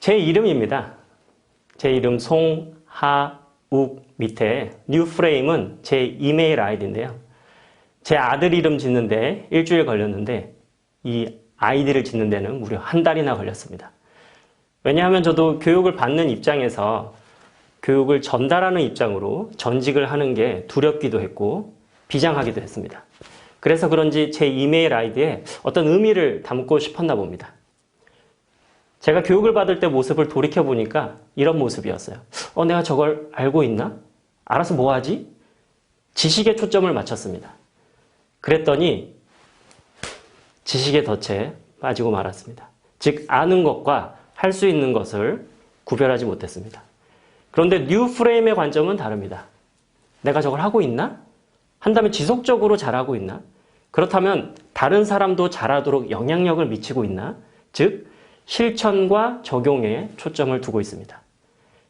제 이름입니다. 제 이름 송하욱 밑에 뉴프레임은 제 이메일 아이디인데요. 제 아들 이름 짓는데 일주일 걸렸는데 이 아이디를 짓는 데는 무려 한 달이나 걸렸습니다. 왜냐하면 저도 교육을 받는 입장에서 교육을 전달하는 입장으로 전직을 하는 게 두렵기도 했고 비장하기도 했습니다. 그래서 그런지 제 이메일 아이디에 어떤 의미를 담고 싶었나 봅니다. 제가 교육을 받을 때 모습을 돌이켜보니까 이런 모습이었어요. 내가 저걸 알고 있나? 알아서 뭐 하지? 지식에 초점을 맞췄습니다. 그랬더니 지식의 덫에 빠지고 말았습니다. 즉 아는 것과 할 수 있는 것을 구별하지 못했습니다. 그런데 뉴프레임의 관점은 다릅니다. 내가 저걸 하고 있나? 한다면 지속적으로 잘하고 있나? 그렇다면 다른 사람도 잘하도록 영향력을 미치고 있나? 즉 실천과 적용에 초점을 두고 있습니다.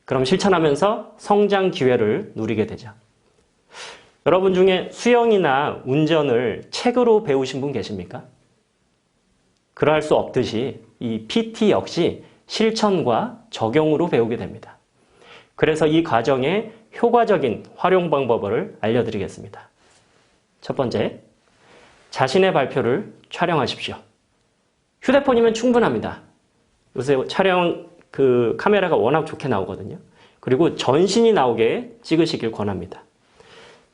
그럼 실천하면서 성장 기회를 누리게 되죠. 여러분 중에 수영이나 운전을 책으로 배우신 분 계십니까? 그러할 수 없듯이 이 PT 역시 실천과 적용으로 배우게 됩니다. 그래서 이 과정의 효과적인 활용 방법을 알려드리겠습니다. 첫 번째, 자신의 발표를 촬영하십시오. 휴대폰이면 충분합니다. 요새 촬영 카메라가 워낙 좋게 나오거든요. 그리고 전신이 나오게 찍으시길 권합니다.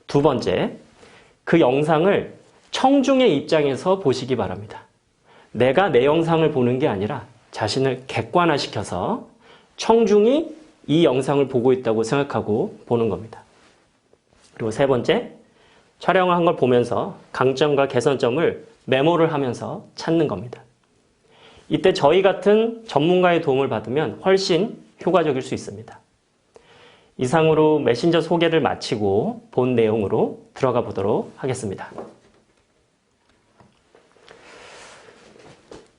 두 번째, 그 영상을 청중의 입장에서 보시기 바랍니다. 내가 내 영상을 보는 게 아니라 자신을 객관화시켜서 청중이 이 영상을 보고 있다고 생각하고 보는 겁니다. 그리고 세 번째, 촬영한 걸 보면서 강점과 개선점을 메모를 하면서 찾는 겁니다. 이때 저희 같은 전문가의 도움을 받으면 훨씬 효과적일 수 있습니다. 이상으로 메신저 소개를 마치고 본 내용으로 들어가 보도록 하겠습니다.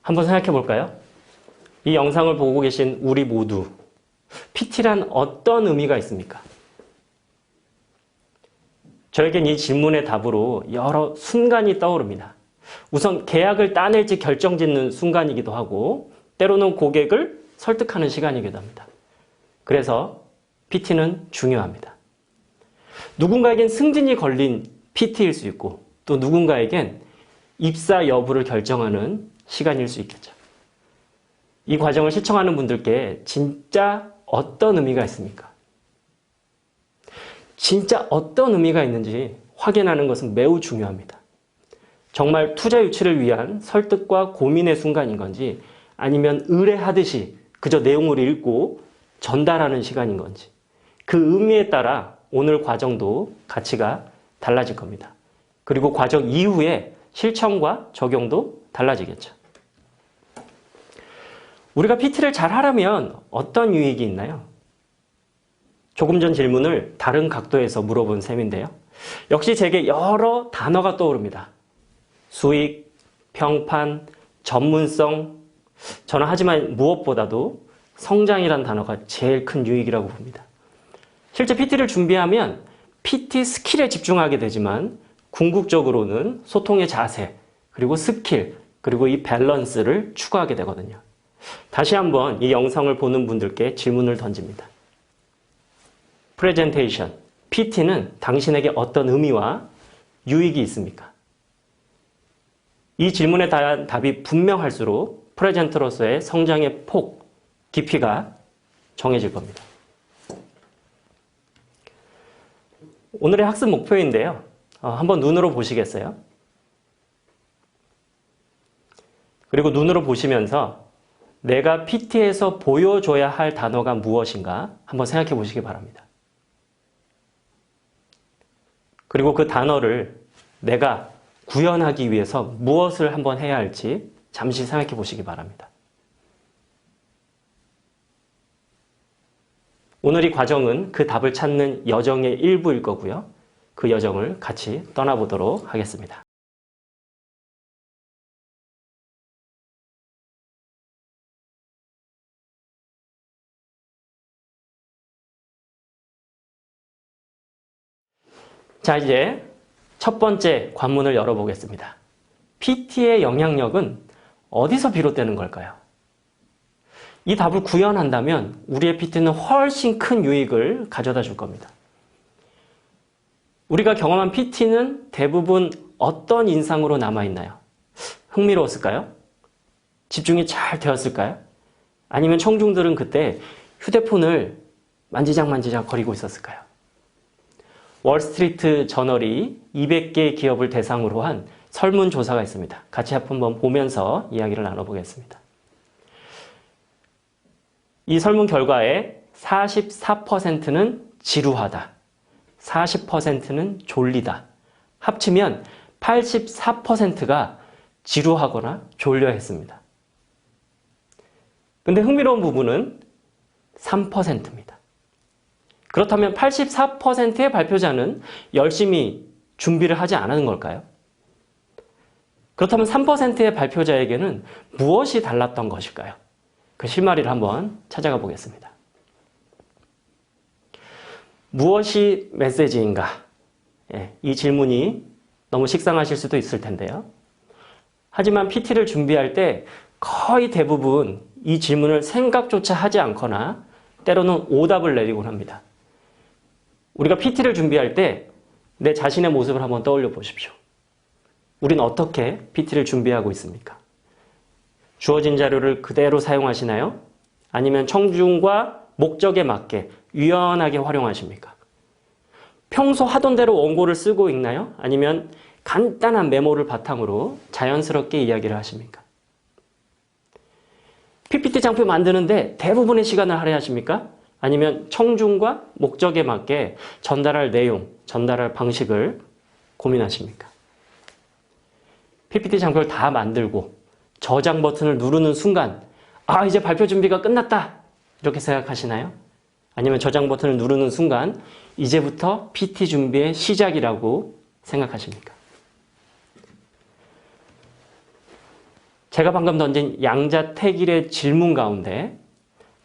한번 생각해 볼까요? 이 영상을 보고 계신 우리 모두 PT란 어떤 의미가 있습니까? 저에겐 이 질문의 답으로 여러 순간이 떠오릅니다. 우선 계약을 따낼지 결정짓는 순간이기도 하고 때로는 고객을 설득하는 시간이기도 합니다. 그래서 PT는 중요합니다. 누군가에겐 승진이 걸린 PT일 수 있고 또 누군가에겐 입사 여부를 결정하는 시간일 수 있겠죠. 이 과정을 시청하는 분들께 진짜 어떤 의미가 있습니까? 진짜 어떤 의미가 있는지 확인하는 것은 매우 중요합니다. 정말 투자 유치를 위한 설득과 고민의 순간인 건지 아니면 의뢰하듯이 그저 내용을 읽고 전달하는 시간인 건지 그 의미에 따라 오늘 과정도 가치가 달라질 겁니다. 그리고 과정 이후에 실천과 적용도 달라지겠죠. 우리가 PT를 잘 하려면 어떤 유익이 있나요? 조금 전 질문을 다른 각도에서 물어본 셈인데요. 역시 제게 여러 단어가 떠오릅니다. 수익, 평판, 전문성. 저는 하지만 무엇보다도 성장이란 단어가 제일 큰 유익이라고 봅니다. 실제 PT를 준비하면 PT 스킬에 집중하게 되지만 궁극적으로는 소통의 자세, 그리고 스킬, 그리고 이 밸런스를 추구하게 되거든요. 다시 한번 이 영상을 보는 분들께 질문을 던집니다. 프레젠테이션, PT는 당신에게 어떤 의미와 유익이 있습니까? 이 질문에 대한 답이 분명할수록 프레젠터로서의 성장의 폭, 깊이가 정해질 겁니다. 오늘의 학습 목표인데요. 한번 눈으로 보시겠어요? 그리고 눈으로 보시면서 내가 PT에서 보여줘야 할 단어가 무엇인가 한번 생각해 보시기 바랍니다. 그리고 그 단어를 내가 구현하기 위해서 무엇을 한번 해야 할지 잠시 생각해 보시기 바랍니다. 오늘 이 과정은 그 답을 찾는 여정의 일부일 거고요. 그 여정을 같이 떠나보도록 하겠습니다. 자, 이제 첫 번째 관문을 열어보겠습니다. PT의 영향력은 어디서 비롯되는 걸까요? 이 답을 구현한다면 우리의 PT는 훨씬 큰 유익을 가져다 줄 겁니다. 우리가 경험한 PT는 대부분 어떤 인상으로 남아있나요? 흥미로웠을까요? 집중이 잘 되었을까요? 아니면 청중들은 그때 휴대폰을 만지작 거리고 있었을까요? 월스트리트 저널이 200개 기업을 대상으로 한 설문조사가 있습니다. 같이 한번 보면서 이야기를 나눠보겠습니다. 이 설문 결과에 44%는 지루하다, 40%는 졸리다, 합치면 84%가 지루하거나 졸려 했습니다. 근데 흥미로운 부분은 3%입니다. 그렇다면 84%의 발표자는 열심히 준비를 하지 않은 걸까요? 그렇다면 3%의 발표자에게는 무엇이 달랐던 것일까요? 그 실마리를 한번 찾아가 보겠습니다. 무엇이 메시지인가? 이 질문이 너무 식상하실 수도 있을 텐데요. 하지만 PT를 준비할 때 거의 대부분 이 질문을 생각조차 하지 않거나 때로는 오답을 내리곤 합니다. 우리가 PT를 준비할 때 내 자신의 모습을 한번 떠올려 보십시오. 우리는 어떻게 PT를 준비하고 있습니까? 주어진 자료를 그대로 사용하시나요? 아니면 청중과 목적에 맞게 유연하게 활용하십니까? 평소 하던 대로 원고를 쓰고 있나요? 아니면 간단한 메모를 바탕으로 자연스럽게 이야기를 하십니까? PPT 장표 만드는데 대부분의 시간을 할애하십니까? 아니면 청중과 목적에 맞게 전달할 내용, 전달할 방식을 고민하십니까? PPT 장표를 다 만들고 저장 버튼을 누르는 순간 아, 이제 발표 준비가 끝났다 이렇게 생각하시나요? 아니면 저장 버튼을 누르는 순간 이제부터 PT 준비의 시작이라고 생각하십니까? 제가 방금 던진 양자택일의 질문 가운데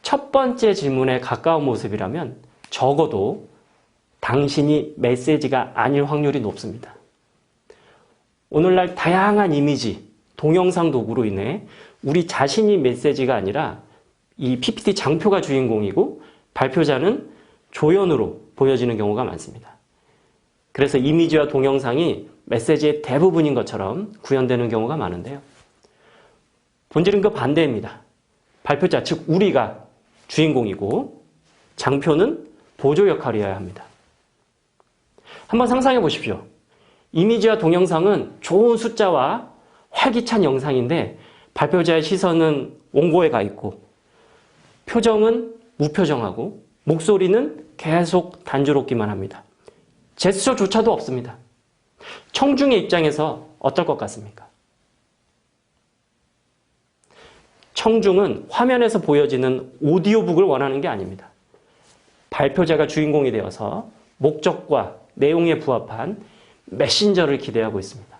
첫 번째 질문에 가까운 모습이라면 적어도 당신이 메시지가 아닐 확률이 높습니다. 오늘날 다양한 이미지, 동영상 도구로 인해 우리 자신이 메시지가 아니라 이 PPT 장표가 주인공이고 발표자는 조연으로 보여지는 경우가 많습니다. 그래서 이미지와 동영상이 메시지의 대부분인 것처럼 구현되는 경우가 많은데요. 본질은 그 반대입니다. 발표자, 즉 우리가 주인공이고 장표는 보조 역할이어야 합니다. 한번 상상해 보십시오. 이미지와 동영상은 좋은 숫자와 활기찬 영상인데 발표자의 시선은 원고에 가 있고 표정은 무표정하고 목소리는 계속 단조롭기만 합니다. 제스처조차도 없습니다. 청중의 입장에서 어떨 것 같습니까? 청중은 화면에서 보여지는 오디오북을 원하는 게 아닙니다. 발표자가 주인공이 되어서 목적과 내용에 부합한 메신저를 기대하고 있습니다.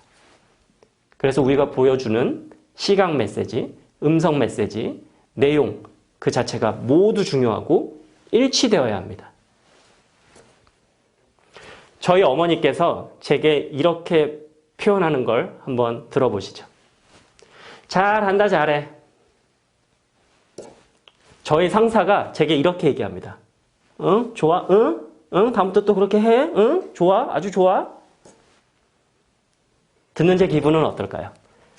그래서 우리가 보여주는 시각 메시지, 음성 메시지, 내용 그 자체가 모두 중요하고 일치되어야 합니다. 저희 어머니께서 제게 이렇게 표현하는 걸 한번 들어보시죠. 잘한다, 잘해. 저희 상사가 제게 이렇게 얘기합니다. 응? 좋아? 응? 응? 다음부터 또 그렇게 해? 응? 좋아? 아주 좋아? 듣는 제 기분은 어떨까요?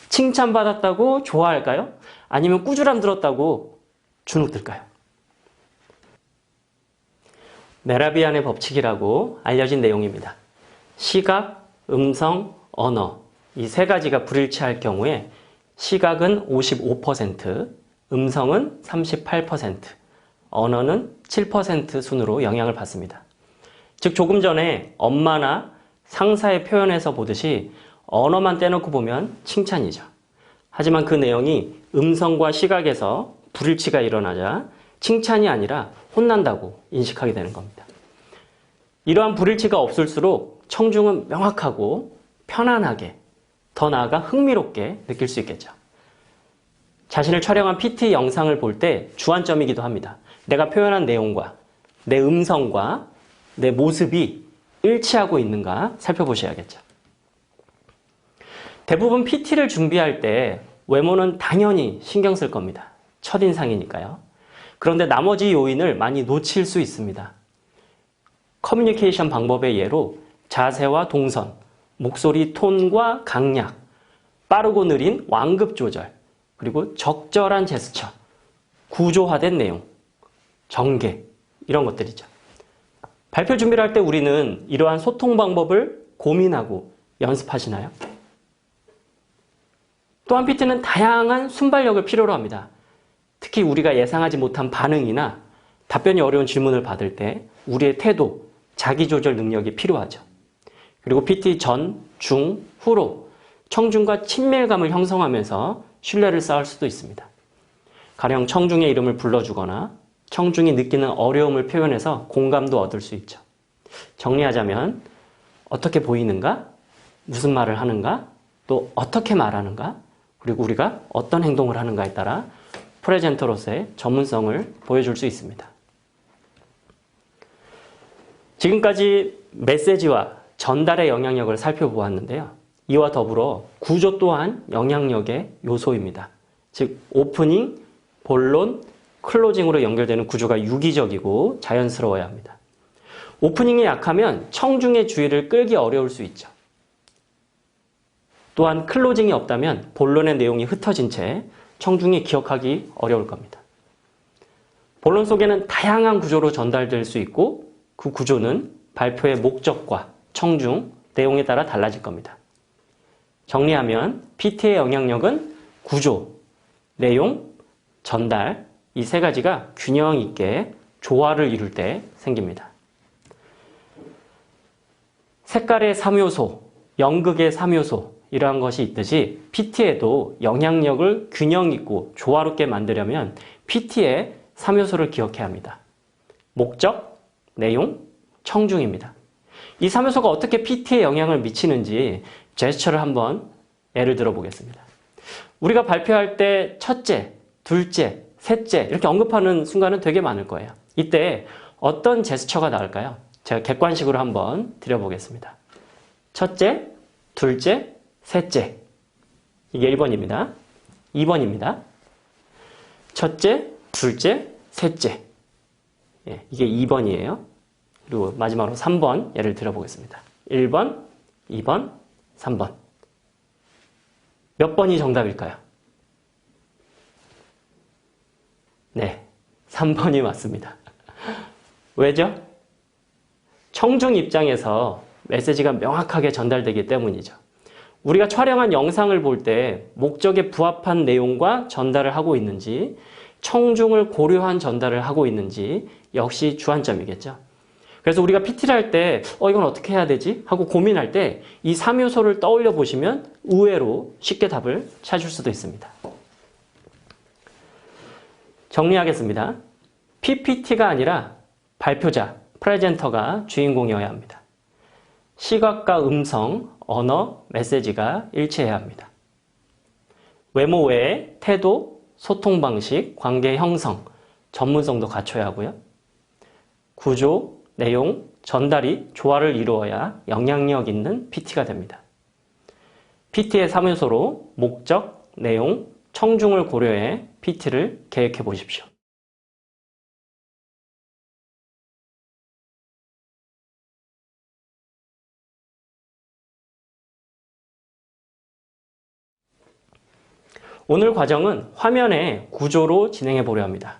칭찬받았다고 좋아할까요? 아니면 꾸준함 들었다고 주눅들까요? 메라비안의 법칙이라고 알려진 내용입니다. 시각, 음성, 언어 이 세 가지가 불일치할 경우에 시각은 55%, 음성은 38%, 언어는 7% 순으로 영향을 받습니다. 즉 조금 전에 엄마나 상사의 표현에서 보듯이 언어만 떼놓고 보면 칭찬이죠. 하지만 그 내용이 음성과 시각에서 불일치가 일어나자 칭찬이 아니라 혼난다고 인식하게 되는 겁니다. 이러한 불일치가 없을수록 청중은 명확하고 편안하게, 더 나아가 흥미롭게 느낄 수 있겠죠. 자신을 촬영한 PT 영상을 볼 때 주안점이기도 합니다. 내가 표현한 내용과 내 음성과 내 모습이 일치하고 있는가 살펴보셔야겠죠. 대부분 PT를 준비할 때 외모는 당연히 신경 쓸 겁니다. 첫인상이니까요. 그런데 나머지 요인을 많이 놓칠 수 있습니다. 커뮤니케이션 방법의 예로 자세와 동선, 목소리 톤과 강약, 빠르고 느린 완급 조절, 그리고 적절한 제스처, 구조화된 내용, 전개, 이런 것들이죠. 발표 준비를 할 때 우리는 이러한 소통 방법을 고민하고 연습하시나요? 또한 PT는 다양한 순발력을 필요로 합니다. 특히 우리가 예상하지 못한 반응이나 답변이 어려운 질문을 받을 때 우리의 태도, 자기조절 능력이 필요하죠. 그리고 PT 전, 중, 후로 청중과 친밀감을 형성하면서 신뢰를 쌓을 수도 있습니다. 가령 청중의 이름을 불러주거나 청중이 느끼는 어려움을 표현해서 공감도 얻을 수 있죠. 정리하자면 어떻게 보이는가, 무슨 말을 하는가, 또 어떻게 말하는가, 그리고 우리가 어떤 행동을 하는가에 따라 프레젠터로서의 전문성을 보여줄 수 있습니다. 지금까지 메시지와 전달의 영향력을 살펴보았는데요. 이와 더불어 구조 또한 영향력의 요소입니다. 즉 오프닝, 본론, 클로징으로 연결되는 구조가 유기적이고 자연스러워야 합니다. 오프닝이 약하면 청중의 주의를 끌기 어려울 수 있죠. 또한 클로징이 없다면 본론의 내용이 흩어진 채 청중이 기억하기 어려울 겁니다. 본론 속에는 다양한 구조로 전달될 수 있고 그 구조는 발표의 목적과 청중, 내용에 따라 달라질 겁니다. 정리하면 PT의 영향력은 구조, 내용, 전달 이 세 가지가 균형 있게 조화를 이룰 때 생깁니다. 색깔의 3요소, 연극의 3요소 이러한 것이 있듯이 PT에도 영향력을 균형 있고 조화롭게 만들려면 PT의 3요소를 기억해야 합니다. 목적, 내용, 청중입니다. 이 3요소가 어떻게 PT에 영향을 미치는지 제스처를 한번 예를 들어 보겠습니다. 우리가 발표할 때 첫째, 둘째, 셋째 이렇게 언급하는 순간은 되게 많을 거예요. 이때 어떤 제스처가 나을까요? 제가 객관식으로 한번 드려보겠습니다. 첫째, 둘째, 셋째. 이게 1번입니다. 2번입니다. 첫째, 둘째, 셋째. 예, 이게 2번이에요. 그리고 마지막으로 3번 예를 들어보겠습니다. 1번, 2번, 3번. 몇 번이 정답일까요? 네, 3번이 맞습니다. 왜죠? 청중 입장에서 메시지가 명확하게 전달되기 때문이죠. 우리가 촬영한 영상을 볼 때 목적에 부합한 내용과 전달을 하고 있는지 청중을 고려한 전달을 하고 있는지 역시 주안점이겠죠. 그래서 우리가 PT를 할 때 이건 어떻게 해야 되지? 하고 고민할 때 이 3요소를 떠올려 보시면 의외로 쉽게 답을 찾을 수도 있습니다. 정리하겠습니다. PPT가 아니라 발표자, 프레젠터가 주인공이어야 합니다. 시각과 음성, 언어, 메시지가 일치해야 합니다. 외모 외에 태도, 소통 방식, 관계 형성, 전문성도 갖춰야 하고요. 구조, 내용, 전달이 조화를 이루어야 영향력 있는 PT가 됩니다. PT의 3요소로 목적, 내용, 청중을 고려해 PT를 계획해 보십시오. 오늘 과정은 화면의 구조로 진행해 보려 합니다.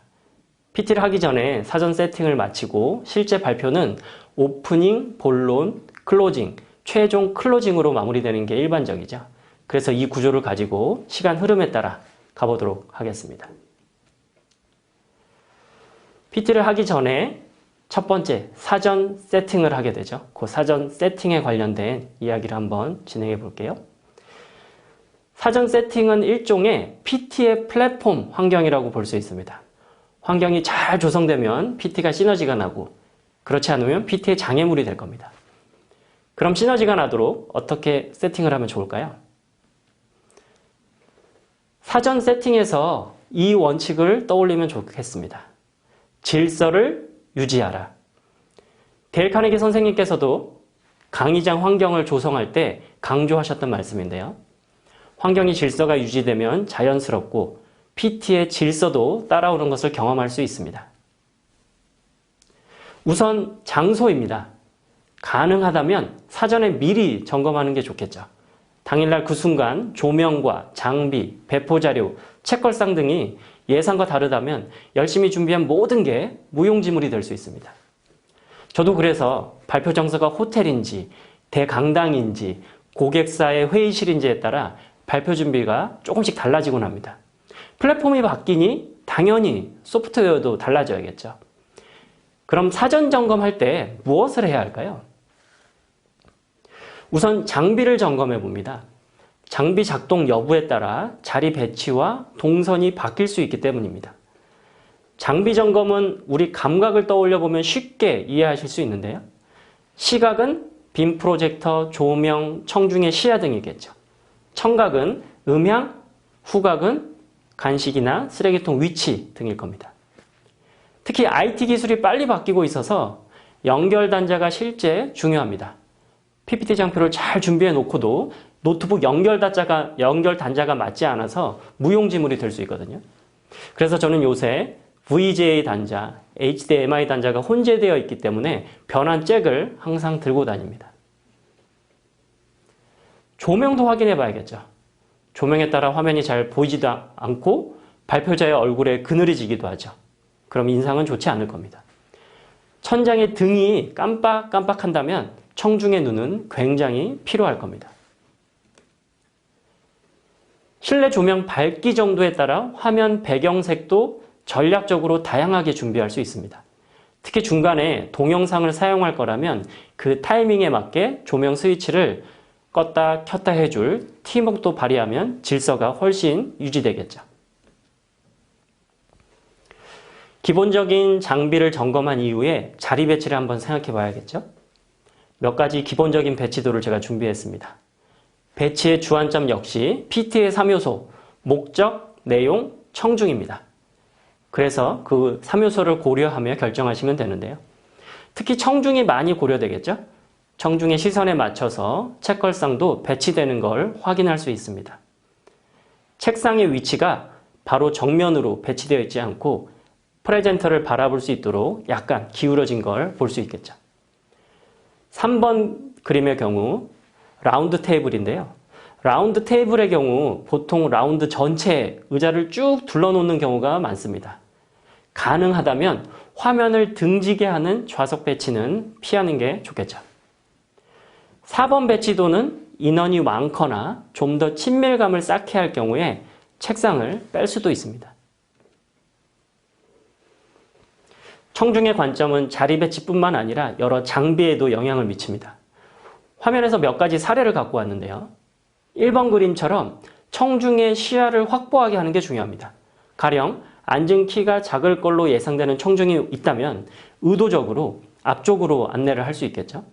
PT를 하기 전에 사전 세팅을 마치고 실제 발표는 오프닝, 본론, 클로징, 최종 클로징으로 마무리되는 게 일반적이죠. 그래서 이 구조를 가지고 시간 흐름에 따라 가보도록 하겠습니다. PT를 하기 전에 첫 번째 사전 세팅을 하게 되죠. 그 사전 세팅에 관련된 이야기를 한번 진행해 볼게요. 사전 세팅은 일종의 PT의 플랫폼 환경이라고 볼 수 있습니다. 환경이 잘 조성되면 PT가 시너지가 나고 그렇지 않으면 PT의 장애물이 될 겁니다. 그럼 시너지가 나도록 어떻게 세팅을 하면 좋을까요? 사전 세팅에서 이 원칙을 떠올리면 좋겠습니다. 질서를 유지하라. 데일 카네기 선생님께서도 강의장 환경을 조성할 때 강조하셨던 말씀인데요. 환경이 질서가 유지되면 자연스럽고 PT의 질서도 따라오는 것을 경험할 수 있습니다. 우선 장소입니다. 가능하다면 사전에 미리 점검하는 게 좋겠죠. 당일날 그 순간 조명과 장비, 배포 자료, 책걸상 등이 예상과 다르다면 열심히 준비한 모든 게 무용지물이 될 수 있습니다. 저도 그래서 발표 장소가 호텔인지 대강당인지 고객사의 회의실인지에 따라 발표 준비가 조금씩 달라지곤 합니다. 플랫폼이 바뀌니 당연히 소프트웨어도 달라져야겠죠. 그럼 사전 점검할 때 무엇을 해야 할까요? 우선 장비를 점검해 봅니다. 장비 작동 여부에 따라 자리 배치와 동선이 바뀔 수 있기 때문입니다. 장비 점검은 우리 감각을 떠올려 보면 쉽게 이해하실 수 있는데요. 시각은 빔 프로젝터, 조명, 청중의 시야 등이겠죠. 청각은 음향, 후각은 간식이나 쓰레기통 위치 등일 겁니다. 특히 IT 기술이 빨리 바뀌고 있어서 연결 단자가 실제 중요합니다. PPT 장표를 잘 준비해 놓고도 노트북 연결 단자가 맞지 않아서 무용지물이 될 수 있거든요. 그래서 저는 요새 VGA 단자, HDMI 단자가 혼재되어 있기 때문에 변환 잭을 항상 들고 다닙니다. 조명도 확인해 봐야겠죠. 조명에 따라 화면이 잘 보이지도 않고 발표자의 얼굴에 그늘이 지기도 하죠. 그럼 인상은 좋지 않을 겁니다. 천장의 등이 깜빡깜빡한다면 청중의 눈은 굉장히 피로할 겁니다. 실내 조명 밝기 정도에 따라 화면 배경색도 전략적으로 다양하게 준비할 수 있습니다. 특히 중간에 동영상을 사용할 거라면 그 타이밍에 맞게 조명 스위치를 껐다 켰다 해줄 팀워크도 발휘하면 질서가 훨씬 유지되겠죠. 기본적인 장비를 점검한 이후에 자리 배치를 한번 생각해 봐야겠죠. 몇 가지 기본적인 배치도를 제가 준비했습니다. 배치의 주안점 역시 PT의 3요소, 목적, 내용, 청중입니다. 그래서 그 3요소를 고려하며 결정하시면 되는데요. 특히 청중이 많이 고려되겠죠. 청중의 시선에 맞춰서 책걸상도 배치되는 걸 확인할 수 있습니다. 책상의 위치가 바로 정면으로 배치되어 있지 않고 프레젠터를 바라볼 수 있도록 약간 기울어진 걸 볼 수 있겠죠. 3번 그림의 경우 라운드 테이블인데요. 라운드 테이블의 경우 보통 라운드 전체에 의자를 쭉 둘러놓는 경우가 많습니다. 가능하다면 화면을 등지게 하는 좌석 배치는 피하는 게 좋겠죠. 4번 배치도는 인원이 많거나 좀 더 친밀감을 쌓게 할 경우에 책상을 뺄 수도 있습니다. 청중의 관점은 자리 배치뿐만 아니라 여러 장비에도 영향을 미칩니다. 화면에서 몇 가지 사례를 갖고 왔는데요. 1번 그림처럼 청중의 시야를 확보하게 하는 게 중요합니다. 가령 앉은 키가 작을 걸로 예상되는 청중이 있다면 의도적으로 앞쪽으로 안내를 할 수 있겠죠.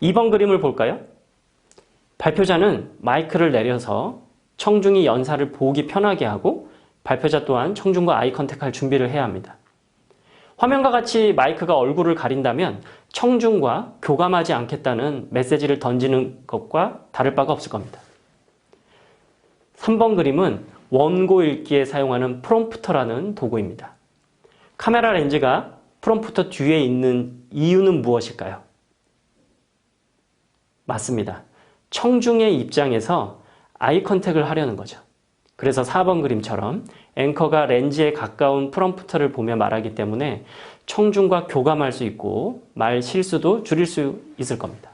2번 그림을 볼까요? 발표자는 마이크를 내려서 청중이 연사를 보기 편하게 하고 발표자 또한 청중과 아이 컨택할 준비를 해야 합니다. 화면과 같이 마이크가 얼굴을 가린다면 청중과 교감하지 않겠다는 메시지를 던지는 것과 다를 바가 없을 겁니다. 3번 그림은 원고 읽기에 사용하는 프롬프터라는 도구입니다. 카메라 렌즈가 프롬프터 뒤에 있는 이유는 무엇일까요? 맞습니다. 청중의 입장에서 아이 컨택을 하려는 거죠. 그래서 4번 그림처럼 앵커가 렌즈에 가까운 프롬프터를 보며 말하기 때문에 청중과 교감할 수 있고 말 실수도 줄일 수 있을 겁니다.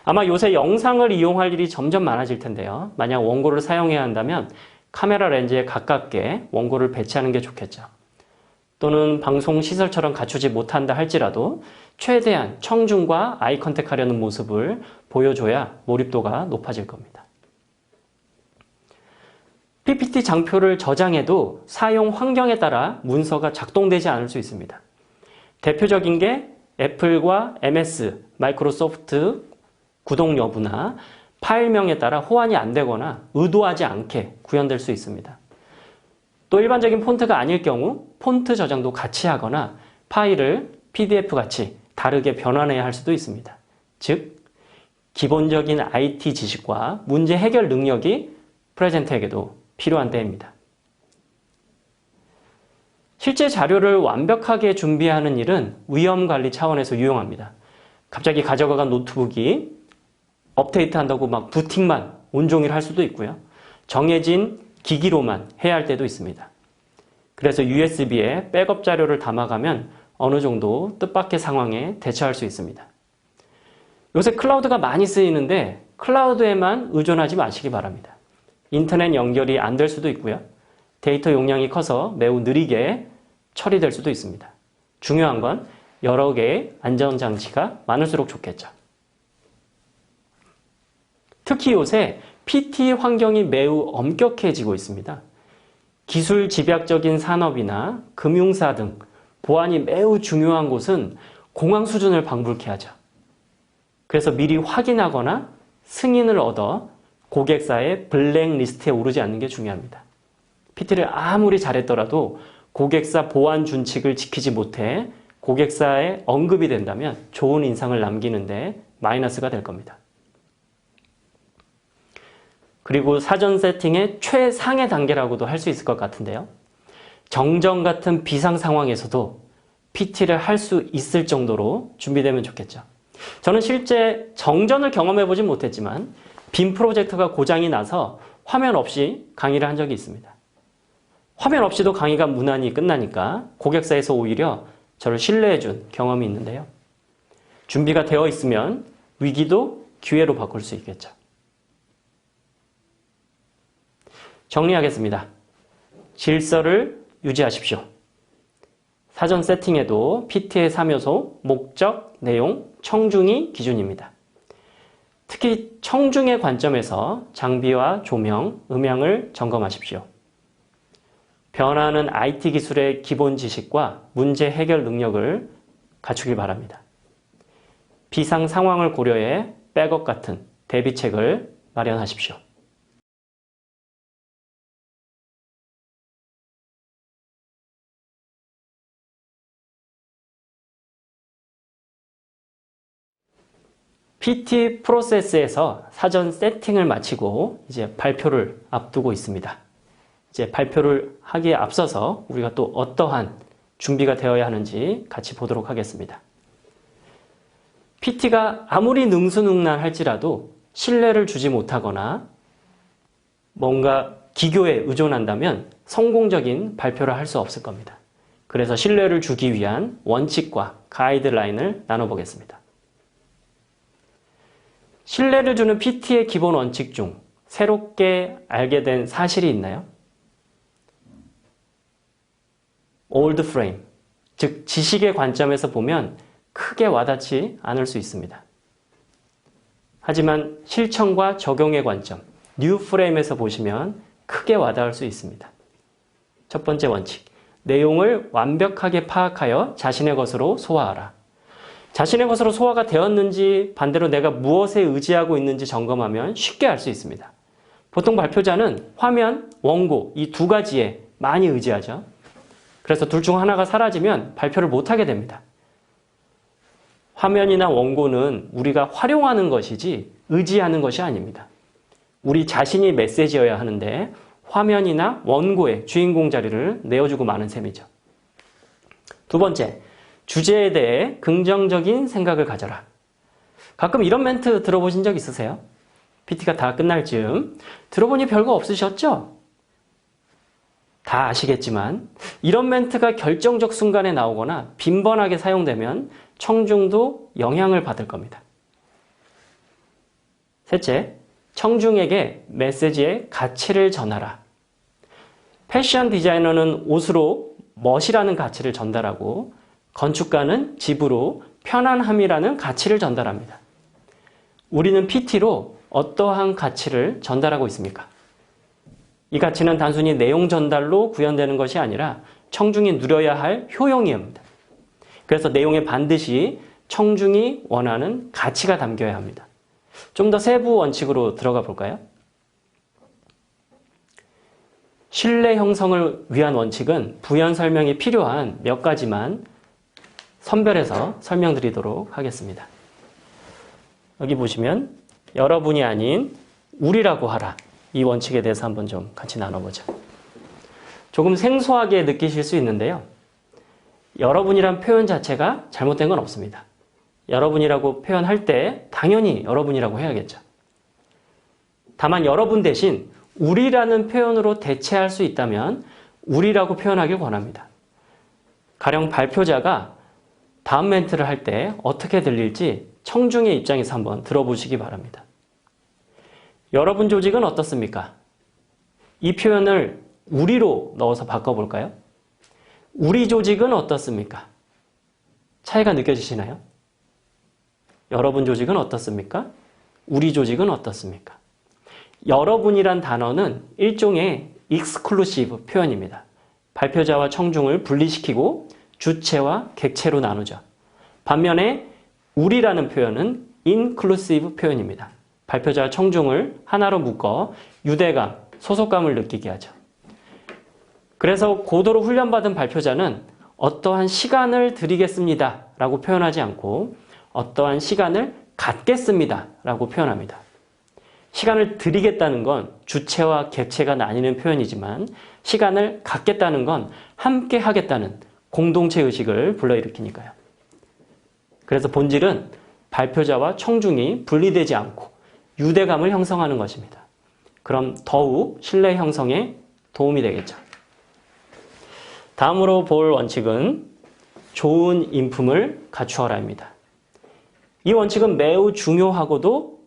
아마 요새 영상을 이용할 일이 점점 많아질 텐데요. 만약 원고를 사용해야 한다면 카메라 렌즈에 가깝게 원고를 배치하는 게 좋겠죠. 또는 방송 시설처럼 갖추지 못한다 할지라도 최대한 청중과 아이 컨택하려는 모습을 보여줘야 몰입도가 높아질 겁니다. PPT 장표를 저장해도 사용 환경에 따라 문서가 작동되지 않을 수 있습니다. 대표적인 게 애플과 MS, 마이크로소프트 구동 여부나 파일명에 따라 호환이 안 되거나 의도하지 않게 구현될 수 있습니다. 또 일반적인 폰트가 아닐 경우 폰트 저장도 같이 하거나 파일을 PDF 같이 다르게 변환해야 할 수도 있습니다. 즉, 기본적인 IT 지식과 문제 해결 능력이 프레젠터에게도 필요한 때입니다. 실제 자료를 완벽하게 준비하는 일은 위험 관리 차원에서 유용합니다. 갑자기 가져가간 노트북이 업데이트 한다고 막 부팅만 온종일 할 수도 있고요. 정해진 기기로만 해야 할 때도 있습니다. 그래서 USB에 백업 자료를 담아가면 어느 정도 뜻밖의 상황에 대처할 수 있습니다. 요새 클라우드가 많이 쓰이는데 클라우드에만 의존하지 마시기 바랍니다. 인터넷 연결이 안 될 수도 있고요. 데이터 용량이 커서 매우 느리게 처리될 수도 있습니다. 중요한 건 여러 개의 안전장치가 많을수록 좋겠죠. 특히 요새 PT 환경이 매우 엄격해지고 있습니다. 기술 집약적인 산업이나 금융사 등 보안이 매우 중요한 곳은 공황 수준을 방불케 하죠. 그래서 미리 확인하거나 승인을 얻어 고객사의 블랙리스트에 오르지 않는 게 중요합니다. PT를 아무리 잘했더라도 고객사 보안 준칙을 지키지 못해 고객사에 언급이 된다면 좋은 인상을 남기는데 마이너스가 될 겁니다. 그리고 사전 세팅의 최상의 단계라고도 할 수 있을 것 같은데요. 정전 같은 비상 상황에서도 PT를 할 수 있을 정도로 준비되면 좋겠죠. 저는 실제 정전을 경험해 보진 못했지만 빔 프로젝터가 고장이 나서 화면 없이 강의를 한 적이 있습니다. 화면 없이도 강의가 무난히 끝나니까 고객사에서 오히려 저를 신뢰해 준 경험이 있는데요. 준비가 되어 있으면 위기도 기회로 바꿀 수 있겠죠. 정리하겠습니다. 질서를 유지하십시오. 사전 세팅에도 PT의 3요소, 목적, 내용, 청중이 기준입니다. 특히 청중의 관점에서 장비와 조명, 음향을 점검하십시오. 변화하는 IT 기술의 기본 지식과 문제 해결 능력을 갖추길 바랍니다. 비상 상황을 고려해 백업 같은 대비책을 마련하십시오. PT 프로세스에서 사전 세팅을 마치고 이제 발표를 앞두고 있습니다. 이제 발표를 하기에 앞서서 우리가 또 어떠한 준비가 되어야 하는지 같이 보도록 하겠습니다. PT가 아무리 능수능란할지라도 신뢰를 주지 못하거나 뭔가 기교에 의존한다면 성공적인 발표를 할 수 없을 겁니다. 그래서 신뢰를 주기 위한 원칙과 가이드라인을 나눠보겠습니다. 신뢰를 주는 PT의 기본 원칙 중 새롭게 알게 된 사실이 있나요? old frame, 즉 지식의 관점에서 보면 크게 와닿지 않을 수 있습니다. 하지만 실천과 적용의 관점, new frame에서 보시면 크게 와닿을 수 있습니다. 첫 번째 원칙, 내용을 완벽하게 파악하여 자신의 것으로 소화하라. 자신의 것으로 소화가 되었는지 반대로 내가 무엇에 의지하고 있는지 점검하면 쉽게 알 수 있습니다. 보통 발표자는 화면, 원고 이 두 가지에 많이 의지하죠. 그래서 둘 중 하나가 사라지면 발표를 못하게 됩니다. 화면이나 원고는 우리가 활용하는 것이지 의지하는 것이 아닙니다. 우리 자신이 메시지여야 하는데 화면이나 원고의 주인공 자리를 내어주고 마는 셈이죠. 두 번째, 주제에 대해 긍정적인 생각을 가져라. 가끔 이런 멘트 들어보신 적 있으세요? PT가 다 끝날 즈음 들어보니 별거 없으셨죠? 다 아시겠지만 이런 멘트가 결정적 순간에 나오거나 빈번하게 사용되면 청중도 영향을 받을 겁니다. 셋째, 청중에게 메시지의 가치를 전하라. 패션 디자이너는 옷으로 멋이라는 가치를 전달하고 건축가는 집으로 편안함이라는 가치를 전달합니다. 우리는 PT로 어떠한 가치를 전달하고 있습니까? 이 가치는 단순히 내용 전달로 구현되는 것이 아니라 청중이 누려야 할 효용이옵니다. 그래서 내용에 반드시 청중이 원하는 가치가 담겨야 합니다. 좀 더 세부 원칙으로 들어가 볼까요? 신뢰 형성을 위한 원칙은 부연 설명이 필요한 몇 가지만 선별해서 설명드리도록 하겠습니다. 여기 보시면 여러분이 아닌 우리라고 하라. 이 원칙에 대해서 한번 좀 같이 나눠보죠. 조금 생소하게 느끼실 수 있는데요. 여러분이란 표현 자체가 잘못된 건 없습니다. 여러분이라고 표현할 때 당연히 여러분이라고 해야겠죠. 다만 여러분 대신 우리라는 표현으로 대체할 수 있다면 우리라고 표현하길 권합니다. 가령 발표자가 다음 멘트를 할 때 어떻게 들릴지 청중의 입장에서 한번 들어보시기 바랍니다. 여러분 조직은 어떻습니까? 이 표현을 우리로 넣어서 바꿔볼까요? 우리 조직은 어떻습니까? 차이가 느껴지시나요? 여러분 조직은 어떻습니까? 우리 조직은 어떻습니까? 여러분이란 단어는 일종의 exclusive 표현입니다. 발표자와 청중을 분리시키고 주체와 객체로 나누죠. 반면에 우리라는 표현은 inclusive 표현입니다. 발표자와 청중을 하나로 묶어 유대감, 소속감을 느끼게 하죠. 그래서 고도로 훈련받은 발표자는 어떠한 시간을 드리겠습니다 라고 표현하지 않고 어떠한 시간을 갖겠습니다 라고 표현합니다. 시간을 드리겠다는 건 주체와 객체가 나뉘는 표현이지만 시간을 갖겠다는 건 함께 하겠다는 공동체 의식을 불러일으키니까요. 그래서 본질은 발표자와 청중이 분리되지 않고 유대감을 형성하는 것입니다. 그럼 더욱 신뢰 형성에 도움이 되겠죠. 다음으로 볼 원칙은 좋은 인품을 갖추어라입니다. 이 원칙은 매우 중요하고도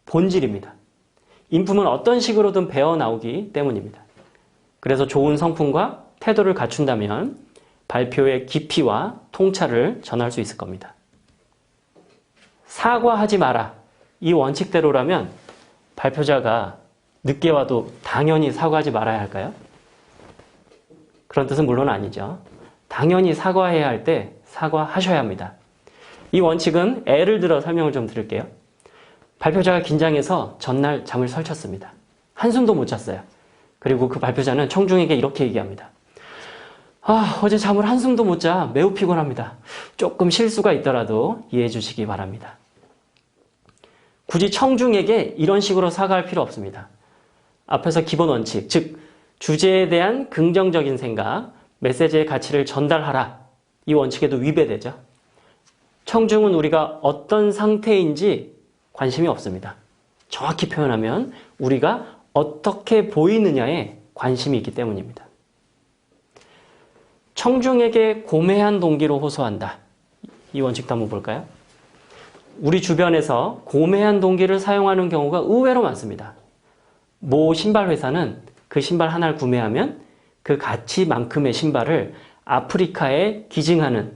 본질입니다. 인품은 어떤 식으로든 배워나오기 때문입니다. 그래서 좋은 성품과 태도를 갖춘다면 발표의 깊이와 통찰을 전할 수 있을 겁니다. 사과하지 마라. 이 원칙대로라면 발표자가 늦게 와도 당연히 사과하지 말아야 할까요? 그런 뜻은 물론 아니죠. 당연히 사과해야 할 때 사과하셔야 합니다. 이 원칙은 예를 들어 설명을 좀 드릴게요. 발표자가 긴장해서 전날 잠을 설쳤습니다. 한숨도 못 잤어요. 그리고 그 발표자는 청중에게 이렇게 얘기합니다. 어제 잠을 한숨도 못 자 매우 피곤합니다. 조금 실수가 있더라도 이해해 주시기 바랍니다. 굳이 청중에게 이런 식으로 사과할 필요 없습니다. 앞에서 기본 원칙, 즉 주제에 대한 긍정적인 생각, 메시지의 가치를 전달하라. 이 원칙에도 위배되죠. 청중은 우리가 어떤 상태인지 관심이 없습니다. 정확히 표현하면 우리가 어떻게 보이느냐에 관심이 있기 때문입니다. 청중에게 고매한 동기로 호소한다. 이 원칙도 한번 볼까요? 우리 주변에서 고매한 동기를 사용하는 경우가 의외로 많습니다. 모 신발 회사는 그 신발 하나를 구매하면 그 가치만큼의 신발을 아프리카에 기증하는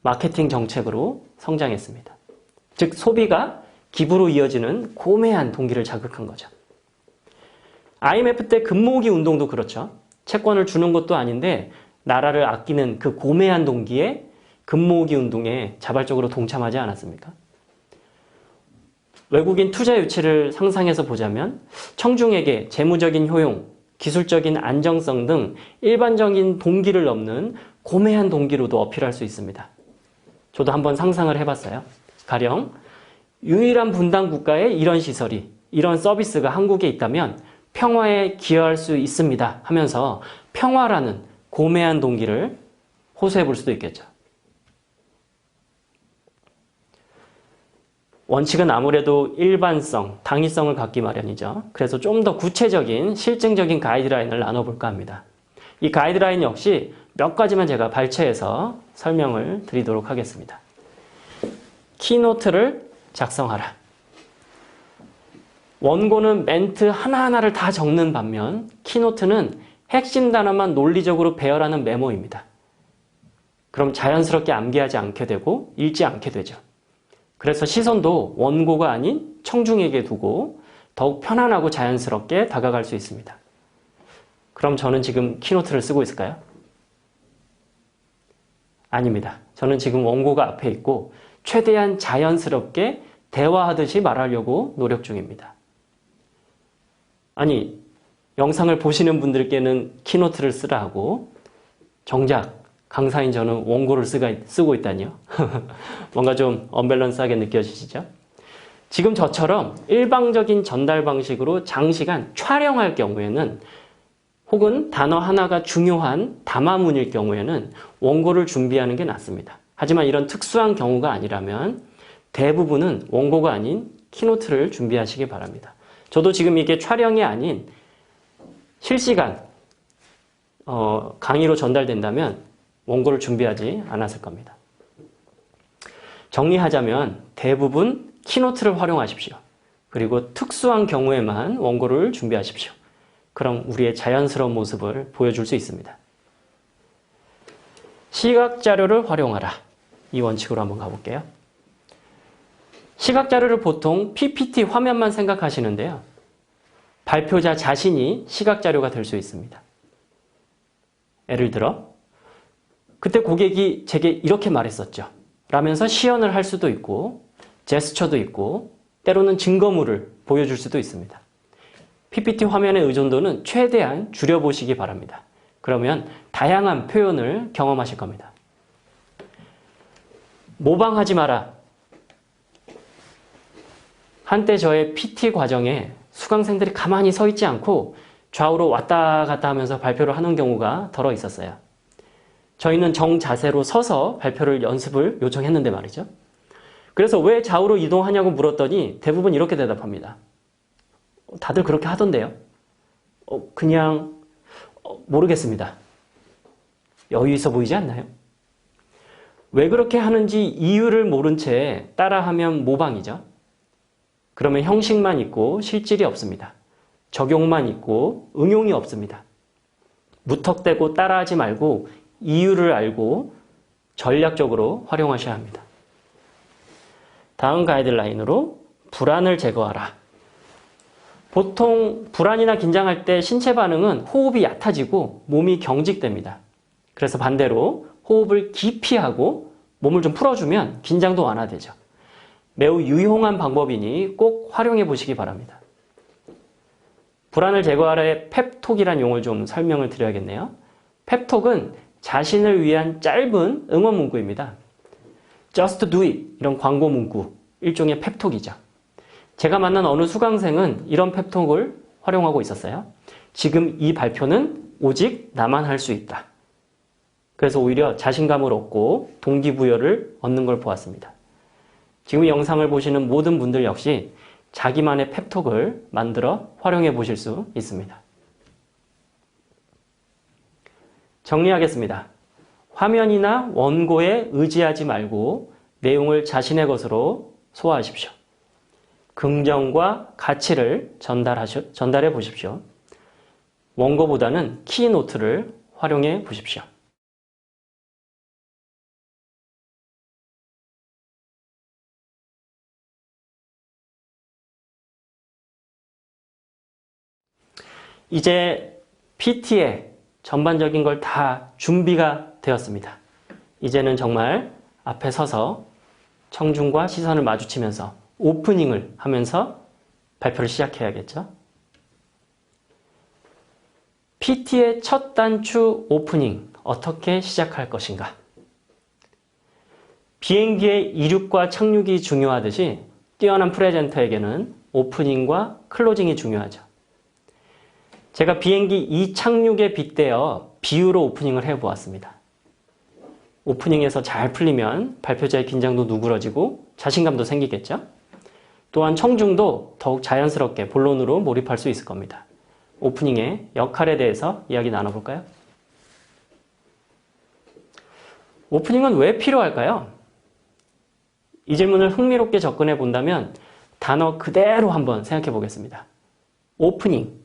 마케팅 정책으로 성장했습니다. 즉 소비가 기부로 이어지는 고매한 동기를 자극한 거죠. IMF 때 금모으기 운동도 그렇죠. 채권을 주는 것도 아닌데 나라를 아끼는 그 고매한 동기에 금모으기 운동에 자발적으로 동참하지 않았습니까? 외국인 투자 유치를 상상해서 보자면 청중에게 재무적인 효용, 기술적인 안정성 등 일반적인 동기를 넘는 고매한 동기로도 어필할 수 있습니다. 저도 한번 상상을 해봤어요. 가령 유일한 분단 국가에 이런 시설이, 이런 서비스가 한국에 있다면 평화에 기여할 수 있습니다 하면서 평화라는 고매한 동기를 호소해 볼 수도 있겠죠. 원칙은 아무래도 일반성, 당위성을 갖기 마련이죠. 그래서 좀 더 구체적인 실증적인 가이드라인을 나눠볼까 합니다. 이 가이드라인 역시 몇 가지만 제가 발췌해서 설명을 드리도록 하겠습니다. 키노트를 작성하라. 원고는 멘트 하나하나를 다 적는 반면 키노트는 핵심 단어만 논리적으로 배열하는 메모입니다. 그럼 자연스럽게 암기하지 않게 되고 읽지 않게 되죠. 그래서 시선도 원고가 아닌 청중에게 두고 더욱 편안하고 자연스럽게 다가갈 수 있습니다. 그럼 저는 지금 키노트를 쓰고 있을까요? 아닙니다. 저는 지금 원고가 앞에 있고 최대한 자연스럽게 대화하듯이 말하려고 노력 중입니다. 아니, 영상을 보시는 분들께는 키노트를 쓰라 하고 정작 강사인 저는 원고를 쓰고 있다니요. 뭔가 좀 언밸런스하게 느껴지시죠? 지금 저처럼 일방적인 전달 방식으로 장시간 촬영할 경우에는 혹은 단어 하나가 중요한 담화문일 경우에는 원고를 준비하는 게 낫습니다. 하지만 이런 특수한 경우가 아니라면 대부분은 원고가 아닌 키노트를 준비하시기 바랍니다. 저도 지금 이게 촬영이 아닌 실시간 강의로 전달된다면 원고를 준비하지 않았을 겁니다. 정리하자면 대부분 키노트를 활용하십시오. 그리고 특수한 경우에만 원고를 준비하십시오. 그럼 우리의 자연스러운 모습을 보여줄 수 있습니다. 시각자료를 활용하라. 이 원칙으로 한번 가볼게요. 시각자료를 보통 PPT 화면만 생각하시는데요. 발표자 자신이 시각자료가 될 수 있습니다. 예를 들어 그때 고객이 제게 이렇게 말했었죠. 라면서 시연을 할 수도 있고 제스처도 있고 때로는 증거물을 보여줄 수도 있습니다. PPT 화면의 의존도는 최대한 줄여보시기 바랍니다. 그러면 다양한 표현을 경험하실 겁니다. 모방하지 마라. 한때 저의 PT 과정에 수강생들이 가만히 서 있지 않고 좌우로 왔다 갔다 하면서 발표를 하는 경우가 덜어 있었어요. 저희는 정자세로 서서 발표를 연습을 요청했는데 말이죠. 그래서 왜 좌우로 이동하냐고 물었더니 대부분 이렇게 대답합니다. 다들 그렇게 하던데요. 그냥 모르겠습니다. 여유 있어 보이지 않나요? 왜 그렇게 하는지 이유를 모른 채 따라하면 모방이죠. 그러면 형식만 있고 실질이 없습니다. 적용만 있고 응용이 없습니다. 무턱대고 따라하지 말고 이유를 알고 전략적으로 활용하셔야 합니다. 다음 가이드라인으로 불안을 제거하라. 보통 불안이나 긴장할 때 신체 반응은 호흡이 얕아지고 몸이 경직됩니다. 그래서 반대로 호흡을 깊이 하고 몸을 좀 풀어주면 긴장도 완화되죠. 매우 유용한 방법이니 꼭 활용해 보시기 바랍니다. 불안을 제거하라의 펩톡이란 용어를 좀 설명을 드려야겠네요. 펩톡은 자신을 위한 짧은 응원 문구입니다. Just do it 이런 광고 문구, 일종의 펩톡이죠. 제가 만난 어느 수강생은 이런 펩톡을 활용하고 있었어요. 지금 이 발표는 오직 나만 할 수 있다. 그래서 오히려 자신감을 얻고 동기부여를 얻는 걸 보았습니다. 지금 이 영상을 보시는 모든 분들 역시 자기만의 펩톡을 만들어 활용해 보실 수 있습니다. 정리하겠습니다. 화면이나 원고에 의지하지 말고 내용을 자신의 것으로 소화하십시오. 긍정과 가치를 전달해 보십시오. 원고보다는 키노트를 활용해 보십시오. 이제 PT의 전반적인 걸 다 준비가 되었습니다. 이제는 정말 앞에 서서 청중과 시선을 마주치면서 오프닝을 하면서 발표를 시작해야겠죠. PT의 첫 단추 오프닝 어떻게 시작할 것인가? 비행기의 이륙과 착륙이 중요하듯이 뛰어난 프레젠터에게는 오프닝과 클로징이 중요하죠. 제가 비행기 이착륙에 빗대어 비유로 오프닝을 해보았습니다. 오프닝에서 잘 풀리면 발표자의 긴장도 누그러지고 자신감도 생기겠죠? 또한 청중도 더욱 자연스럽게 본론으로 몰입할 수 있을 겁니다. 오프닝의 역할에 대해서 이야기 나눠볼까요? 오프닝은 왜 필요할까요? 이 질문을 흥미롭게 접근해 본다면 단어 그대로 한번 생각해 보겠습니다. 오프닝.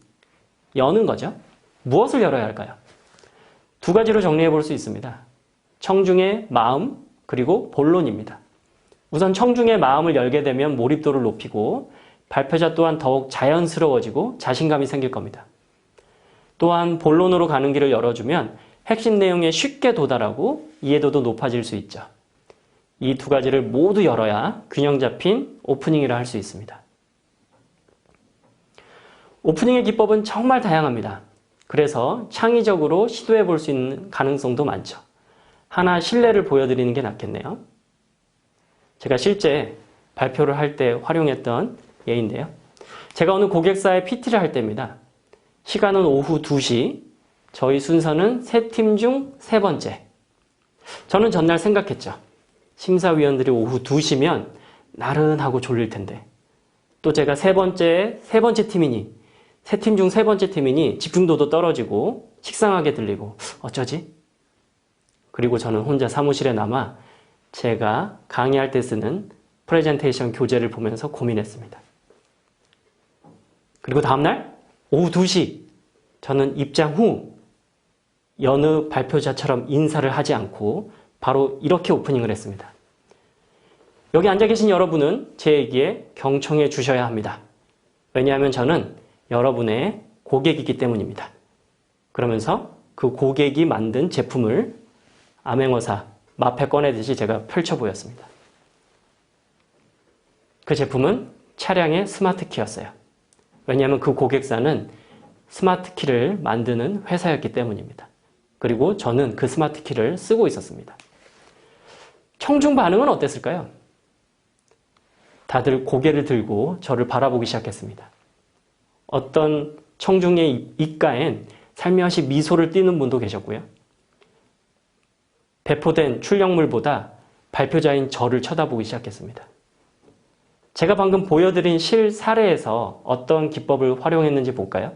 여는 거죠. 무엇을 열어야 할까요? 두 가지로 정리해 볼 수 있습니다. 청중의 마음 그리고 본론입니다. 우선 청중의 마음을 열게 되면 몰입도를 높이고 발표자 또한 더욱 자연스러워지고 자신감이 생길 겁니다. 또한 본론으로 가는 길을 열어주면 핵심 내용에 쉽게 도달하고 이해도도 높아질 수 있죠. 이 두 가지를 모두 열어야 균형 잡힌 오프닝이라 할 수 있습니다. 오프닝의 기법은 정말 다양합니다. 그래서 창의적으로 시도해 볼 수 있는 가능성도 많죠. 하나 실례를 보여드리는 게 낫겠네요. 제가 실제 발표를 할 때 활용했던 예인데요. 제가 어느 고객사의 PT를 할 때입니다. 시간은 오후 2시, 저희 순서는 3팀 중 3번째. 저는 전날 생각했죠. 심사위원들이 오후 2시면 나른하고 졸릴 텐데 또 제가 세 번째 팀이니 3팀 중 3번째 팀이니 집중도도 떨어지고 식상하게 들리고 어쩌지? 그리고 저는 혼자 사무실에 남아 제가 강의할 때 쓰는 프레젠테이션 교재를 보면서 고민했습니다. 그리고 다음날 오후 2시 저는 입장 후 여느 발표자처럼 인사를 하지 않고 바로 이렇게 오프닝을 했습니다. 여기 앉아 계신 여러분은 제 얘기에 경청해 주셔야 합니다. 왜냐하면 저는 여러분의 고객이기 때문입니다. 그러면서 그 고객이 만든 제품을 암행어사 마패 꺼내듯이 제가 펼쳐 보였습니다. 그 제품은 차량의 스마트키였어요. 왜냐하면 그 고객사는 스마트키를 만드는 회사였기 때문입니다. 그리고 저는 그 스마트키를 쓰고 있었습니다. 청중 반응은 어땠을까요? 다들 고개를 들고 저를 바라보기 시작했습니다. 어떤 청중의 입가엔 살며시 미소를 띠는 분도 계셨고요. 배포된 출력물보다 발표자인 저를 쳐다보기 시작했습니다. 제가 방금 보여드린 실 사례에서 어떤 기법을 활용했는지 볼까요?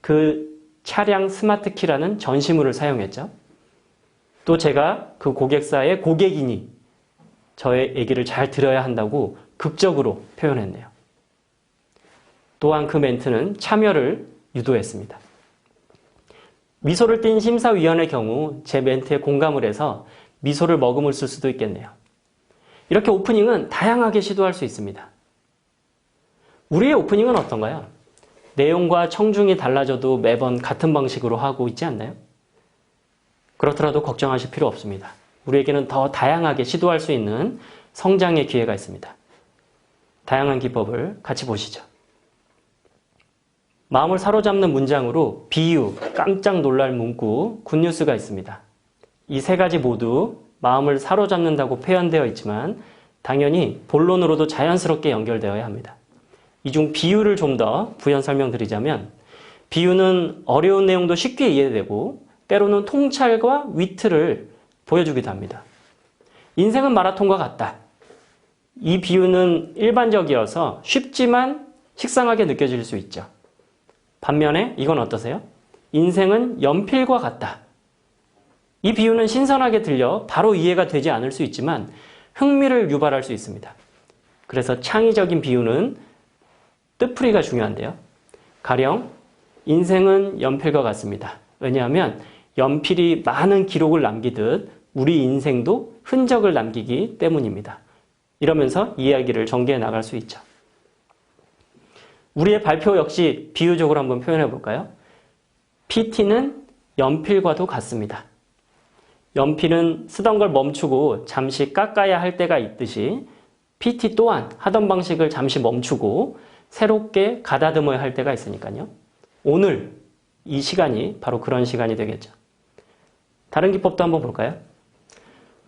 그 차량 스마트키라는 전시물을 사용했죠. 또 제가 그 고객사의 고객이니 저의 얘기를 잘 들어야 한다고 극적으로 표현했네요. 또한 그 멘트는 참여를 유도했습니다. 미소를 띤 심사위원의 경우 제 멘트에 공감을 해서 미소를 머금을 쓸 수도 있겠네요. 이렇게 오프닝은 다양하게 시도할 수 있습니다. 우리의 오프닝은 어떤가요? 내용과 청중이 달라져도 매번 같은 방식으로 하고 있지 않나요? 그렇더라도 걱정하실 필요 없습니다. 우리에게는 더 다양하게 시도할 수 있는 성장의 기회가 있습니다. 다양한 기법을 같이 보시죠. 마음을 사로잡는 문장으로 비유, 깜짝 놀랄 문구, 굿뉴스가 있습니다. 이 세 가지 모두 마음을 사로잡는다고 표현되어 있지만 당연히 본론으로도 자연스럽게 연결되어야 합니다. 이 중 비유를 좀 더 부연 설명드리자면 비유는 어려운 내용도 쉽게 이해되고 때로는 통찰과 위트를 보여주기도 합니다. 인생은 마라톤과 같다. 이 비유는 일반적이어서 쉽지만 식상하게 느껴질 수 있죠. 반면에 이건 어떠세요? 인생은 연필과 같다. 이 비유는 신선하게 들려 바로 이해가 되지 않을 수 있지만 흥미를 유발할 수 있습니다. 그래서 창의적인 비유는 뜻풀이가 중요한데요. 가령 인생은 연필과 같습니다. 왜냐하면 연필이 많은 기록을 남기듯 우리 인생도 흔적을 남기기 때문입니다. 이러면서 이야기를 전개해 나갈 수 있죠. 우리의 발표 역시 비유적으로 한번 표현해 볼까요? PT는 연필과도 같습니다. 연필은 쓰던 걸 멈추고 잠시 깎아야 할 때가 있듯이 PT 또한 하던 방식을 잠시 멈추고 새롭게 가다듬어야 할 때가 있으니까요. 오늘 이 시간이 바로 그런 시간이 되겠죠. 다른 기법도 한번 볼까요?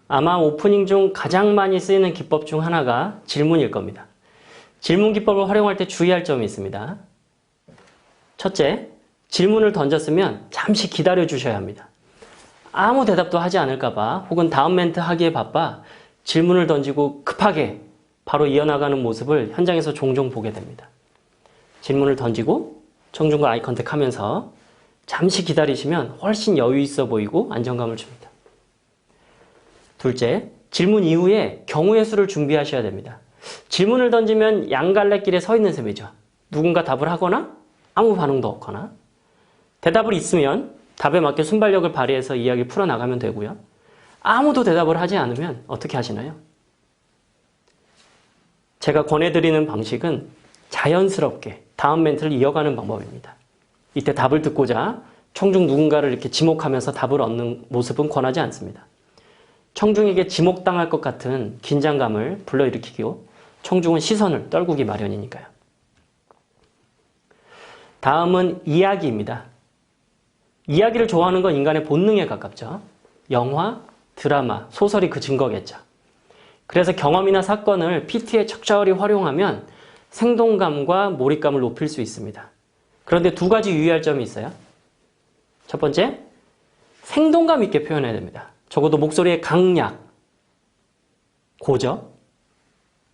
아마 오프닝 중 가장 많이 쓰이는 기법 중 하나가 질문일 겁니다. 질문 기법을 활용할 때 주의할 점이 있습니다. 첫째, 질문을 던졌으면 잠시 기다려 주셔야 합니다. 아무 대답도 하지 않을까 봐 혹은 다음 멘트 하기에 바빠 질문을 던지고 급하게 바로 이어나가는 모습을 현장에서 종종 보게 됩니다. 질문을 던지고 청중과 아이 컨택 하면서 잠시 기다리시면 훨씬 여유 있어 보이고 안정감을 줍니다. 둘째, 질문 이후에 경우의 수를 준비하셔야 됩니다. 질문을 던지면 양갈래길에 서 있는 셈이죠. 누군가 답을 하거나 아무 반응도 없거나 대답을 있으면 답에 맞게 순발력을 발휘해서 이야기를 풀어나가면 되고요. 아무도 대답을 하지 않으면 어떻게 하시나요? 제가 권해드리는 방식은 자연스럽게 다음 멘트를 이어가는 방법입니다. 이때 답을 듣고자 청중 누군가를 이렇게 지목하면서 답을 얻는 모습은 권하지 않습니다. 청중에게 지목당할 것 같은 긴장감을 불러일으키고 청중은 시선을 떨구기 마련이니까요. 다음은 이야기입니다. 이야기를 좋아하는 건 인간의 본능에 가깝죠. 영화, 드라마, 소설이 그 증거겠죠. 그래서 경험이나 사건을 PT에 적절히 활용하면 생동감과 몰입감을 높일 수 있습니다. 그런데 두 가지 유의할 점이 있어요. 첫 번째, 생동감 있게 표현해야 됩니다. 적어도 목소리의 강약, 고저,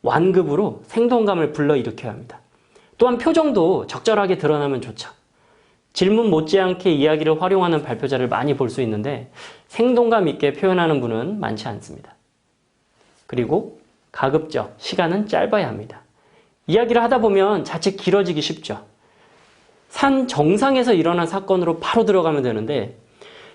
완급으로 생동감을 불러일으켜야 합니다. 또한 표정도 적절하게 드러나면 좋죠. 질문 못지않게 이야기를 활용하는 발표자를 많이 볼 수 있는데 생동감 있게 표현하는 분은 많지 않습니다. 그리고 가급적 시간은 짧아야 합니다. 이야기를 하다 보면 자칫 길어지기 쉽죠. 산 정상에서 일어난 사건으로 바로 들어가면 되는데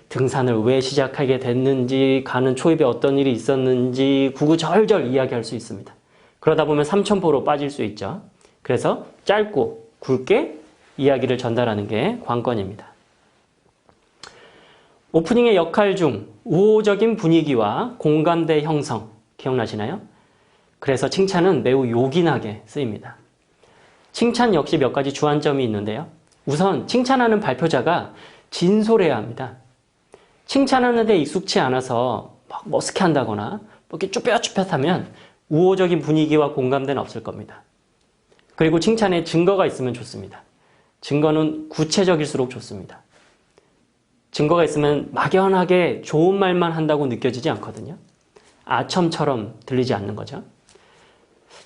등산을 왜 시작하게 됐는지, 가는 초입에 어떤 일이 있었는지 구구절절 이야기할 수 있습니다. 그러다 보면 삼천포로 빠질 수 있죠. 그래서 짧고 굵게 이야기를 전달하는 게 관건입니다. 오프닝의 역할 중 우호적인 분위기와 공감대 형성, 기억나시나요? 그래서 칭찬은 매우 요긴하게 쓰입니다. 칭찬 역시 몇 가지 주안점이 있는데요. 우선 칭찬하는 발표자가 진솔해야 합니다. 칭찬하는 데 익숙치 않아서 막 머쓱해한다거나 이렇게 쭈뼛쭈뼛하면 우호적인 분위기와 공감대는 없을 겁니다. 그리고 칭찬에 증거가 있으면 좋습니다. 증거는 구체적일수록 좋습니다. 증거가 있으면 막연하게 좋은 말만 한다고 느껴지지 않거든요. 아첨처럼 들리지 않는 거죠.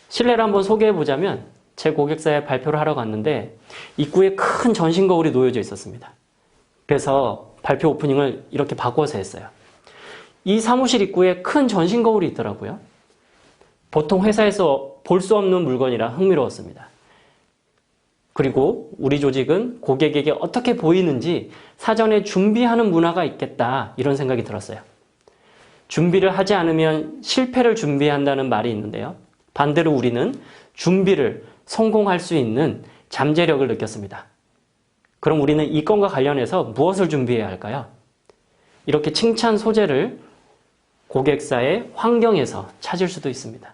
실례를 한번 소개해보자면 제 고객사에 발표를 하러 갔는데 입구에 큰 전신 거울이 놓여져 있었습니다. 그래서 발표 오프닝을 이렇게 바꿔서 했어요. 이 사무실 입구에 큰 전신 거울이 있더라고요. 보통 회사에서 볼 수 없는 물건이라 흥미로웠습니다. 그리고 우리 조직은 고객에게 어떻게 보이는지 사전에 준비하는 문화가 있겠다, 이런 생각이 들었어요. 준비를 하지 않으면 실패를 준비한다는 말이 있는데요. 반대로 우리는 준비를 성공할 수 있는 잠재력을 느꼈습니다. 그럼 우리는 이 건과 관련해서 무엇을 준비해야 할까요? 이렇게 칭찬 소재를 고객사의 환경에서 찾을 수도 있습니다.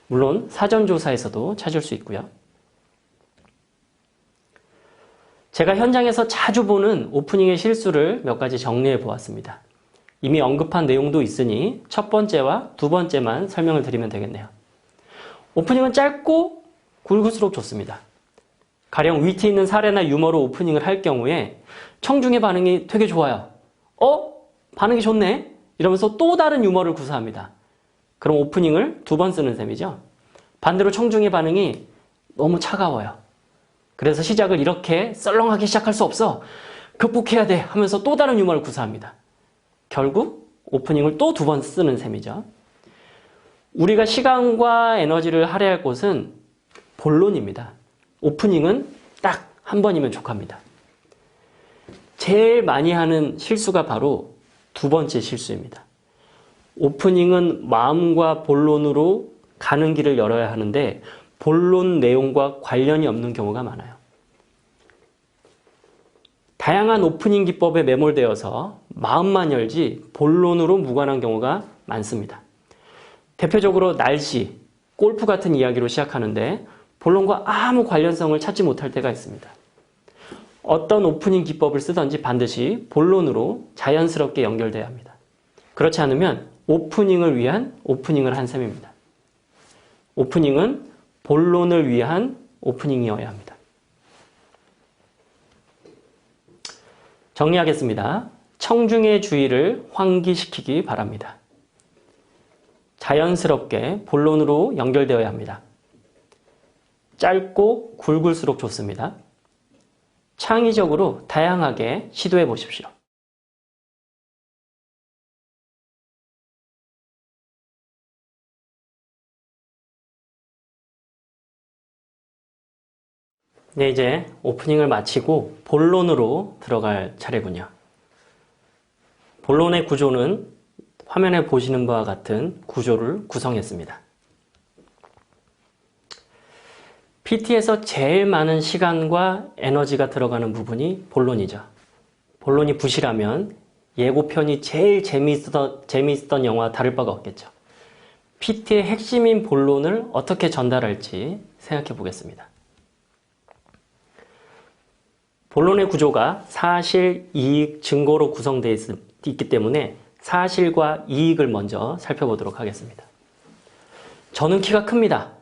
물론 사전조사에서도 찾을 수 있고요. 제가 현장에서 자주 보는 오프닝의 실수를 몇 가지 정리해 보았습니다. 이미 언급한 내용도 있으니 첫 번째와 두 번째만 설명을 드리면 되겠네요. 오프닝은 짧고 굵을수록 좋습니다. 가령 위트 있는 사례나 유머로 오프닝을 할 경우에 청중의 반응이 되게 좋아요. 반응이 좋네? 이러면서 또 다른 유머를 구사합니다. 그럼 오프닝을 두 번 쓰는 셈이죠. 반대로 청중의 반응이 너무 차가워요. 그래서 시작을 이렇게 썰렁하게 시작할 수 없어. 극복해야 돼 하면서 또 다른 유머를 구사합니다. 결국 오프닝을 또 두 번 쓰는 셈이죠. 우리가 시간과 에너지를 할애할 곳은 본론입니다. 오프닝은 딱 한 번이면 족합니다. 제일 많이 하는 실수가 바로 두 번째 실수입니다. 오프닝은 마음과 본론으로 가는 길을 열어야 하는데 본론 내용과 관련이 없는 경우가 많아요. 다양한 오프닝 기법에 매몰되어서 마음만 열지 본론으로 무관한 경우가 많습니다. 대표적으로 날씨, 골프 같은 이야기로 시작하는데 본론과 아무 관련성을 찾지 못할 때가 있습니다. 어떤 오프닝 기법을 쓰든지 반드시 본론으로 자연스럽게 연결돼야 합니다. 그렇지 않으면 오프닝을 위한 오프닝을 한 셈입니다. 오프닝은 본론을 위한 오프닝이어야 합니다. 정리하겠습니다. 청중의 주의를 환기시키기 바랍니다. 자연스럽게 본론으로 연결되어야 합니다. 짧고 굵을수록 좋습니다. 창의적으로 다양하게 시도해 보십시오. 네, 이제 오프닝을 마치고 본론으로 들어갈 차례군요. 본론의 구조는 화면에 보시는 바와 같은 구조를 구성했습니다. PT에서 제일 많은 시간과 에너지가 들어가는 부분이 본론이죠. 본론이 부실하면 예고편이 제일 재미있었던 영화와 다를 바가 없겠죠. PT의 핵심인 본론을 어떻게 전달할지 생각해 보겠습니다. 본론의 구조가 사실, 이익, 증거로 구성되어 있기 때문에 사실과 이익을 먼저 살펴보도록 하겠습니다. 저는 키가 큽니다.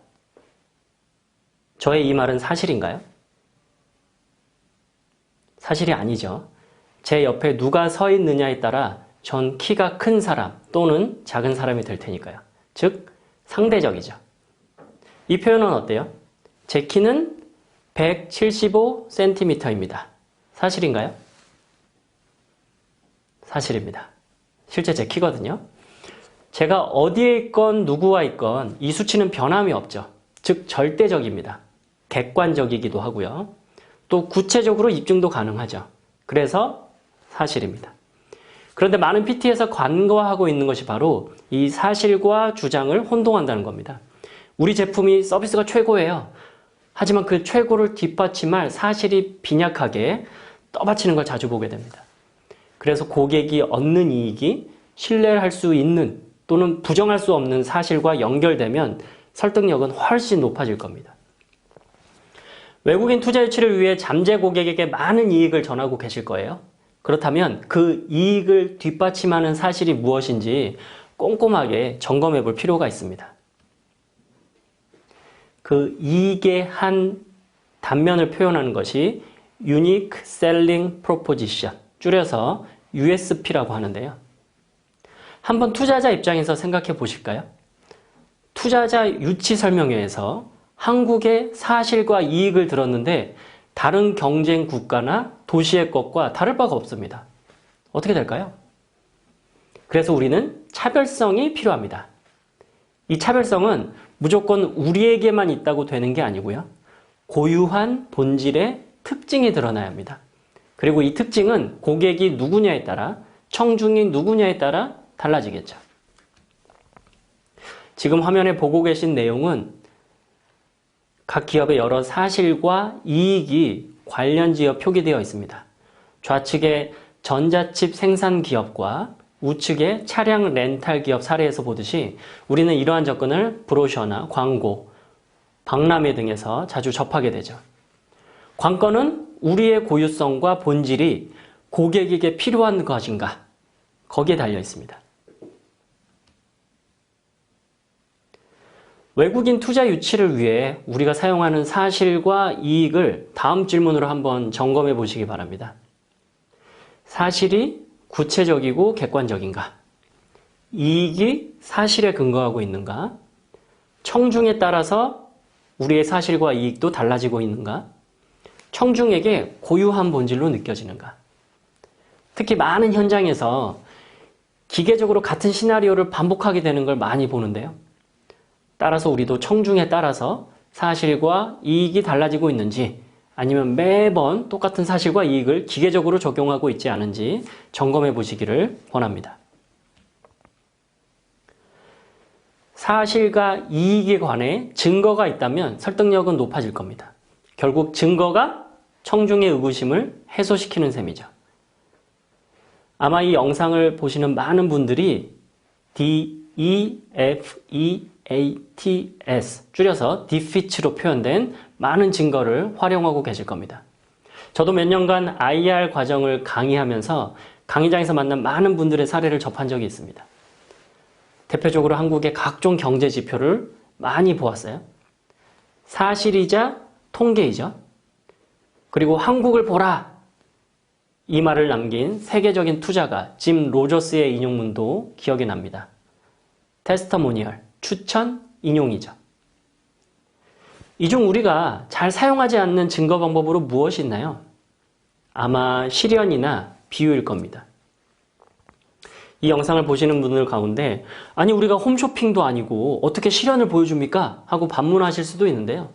저의 이 말은 사실인가요? 사실이 아니죠. 제 옆에 누가 서 있느냐에 따라 전 키가 큰 사람 또는 작은 사람이 될 테니까요. 즉 상대적이죠. 이 표현은 어때요? 제 키는 175cm입니다. 사실인가요? 사실입니다. 실제 제 키거든요. 제가 어디에 있건 누구와 있건 이 수치는 변함이 없죠. 즉 절대적입니다. 객관적이기도 하고요. 또 구체적으로 입증도 가능하죠. 그래서 사실입니다. 그런데 많은 PT에서 간과하고 있는 것이 바로 이 사실과 주장을 혼동한다는 겁니다. 우리 제품이 서비스가 최고예요. 하지만 그 최고를 뒷받침할 사실이 빈약하게 떠받치는 걸 자주 보게 됩니다. 그래서 고객이 얻는 이익이 신뢰할 수 있는 또는 부정할 수 없는 사실과 연결되면 설득력은 훨씬 높아질 겁니다. 외국인 투자 유치를 위해 잠재 고객에게 많은 이익을 전하고 계실 거예요. 그렇다면 그 이익을 뒷받침하는 사실이 무엇인지 꼼꼼하게 점검해 볼 필요가 있습니다. 그 이익의 한 단면을 표현하는 것이 Unique Selling Proposition, 줄여서 USP라고 하는데요. 한번 투자자 입장에서 생각해 보실까요? 투자자 유치 설명회에서 한국의 사실과 이익을 들었는데 다른 경쟁 국가나 도시의 것과 다를 바가 없습니다. 어떻게 될까요? 그래서 우리는 차별성이 필요합니다. 이 차별성은 무조건 우리에게만 있다고 되는 게 아니고요. 고유한 본질의 특징이 드러나야 합니다. 그리고 이 특징은 고객이 누구냐에 따라, 청중이 누구냐에 따라 달라지겠죠. 지금 화면에 보고 계신 내용은 각 기업의 여러 사실과 이익이 관련지어 표기되어 있습니다. 좌측에 전자칩 생산 기업과 우측에 차량 렌탈 기업 사례에서 보듯이 우리는 이러한 접근을 브로셔나 광고, 박람회 등에서 자주 접하게 되죠. 관건은 우리의 고유성과 본질이 고객에게 필요한 것인가, 거기에 달려 있습니다. 외국인 투자 유치를 위해 우리가 사용하는 사실과 이익을 다음 질문으로 한번 점검해 보시기 바랍니다. 사실이 구체적이고 객관적인가? 이익이 사실에 근거하고 있는가? 청중에 따라서 우리의 사실과 이익도 달라지고 있는가? 청중에게 고유한 본질로 느껴지는가? 특히 많은 현장에서 기계적으로 같은 시나리오를 반복하게 되는 걸 많이 보는데요. 따라서 우리도 청중에 따라서 사실과 이익이 달라지고 있는지, 아니면 매번 똑같은 사실과 이익을 기계적으로 적용하고 있지 않은지 점검해 보시기를 권합니다. 사실과 이익에 관해 증거가 있다면 설득력은 높아질 겁니다. 결국 증거가 청중의 의구심을 해소시키는 셈이죠. 아마 이 영상을 보시는 많은 분들이 DEFEATS, 줄여서 defeat로 표현된 많은 증거를 활용하고 계실 겁니다. 저도 몇 년간 IR 과정을 강의하면서 강의장에서 만난 많은 분들의 사례를 접한 적이 있습니다. 대표적으로 한국의 각종 경제 지표를 많이 보았어요. 사실이자 통계이죠. 그리고 한국을 보라! 이 말을 남긴 세계적인 투자가 짐 로저스의 인용문도 기억이 납니다. 테스터모니얼, 추천, 인용이죠. 이 중 우리가 잘 사용하지 않는 증거 방법으로 무엇이 있나요? 아마 실연이나 비유일 겁니다. 이 영상을 보시는 분들 가운데 아니 우리가 홈쇼핑도 아니고 어떻게 실연을 보여줍니까? 하고 반문하실 수도 있는데요.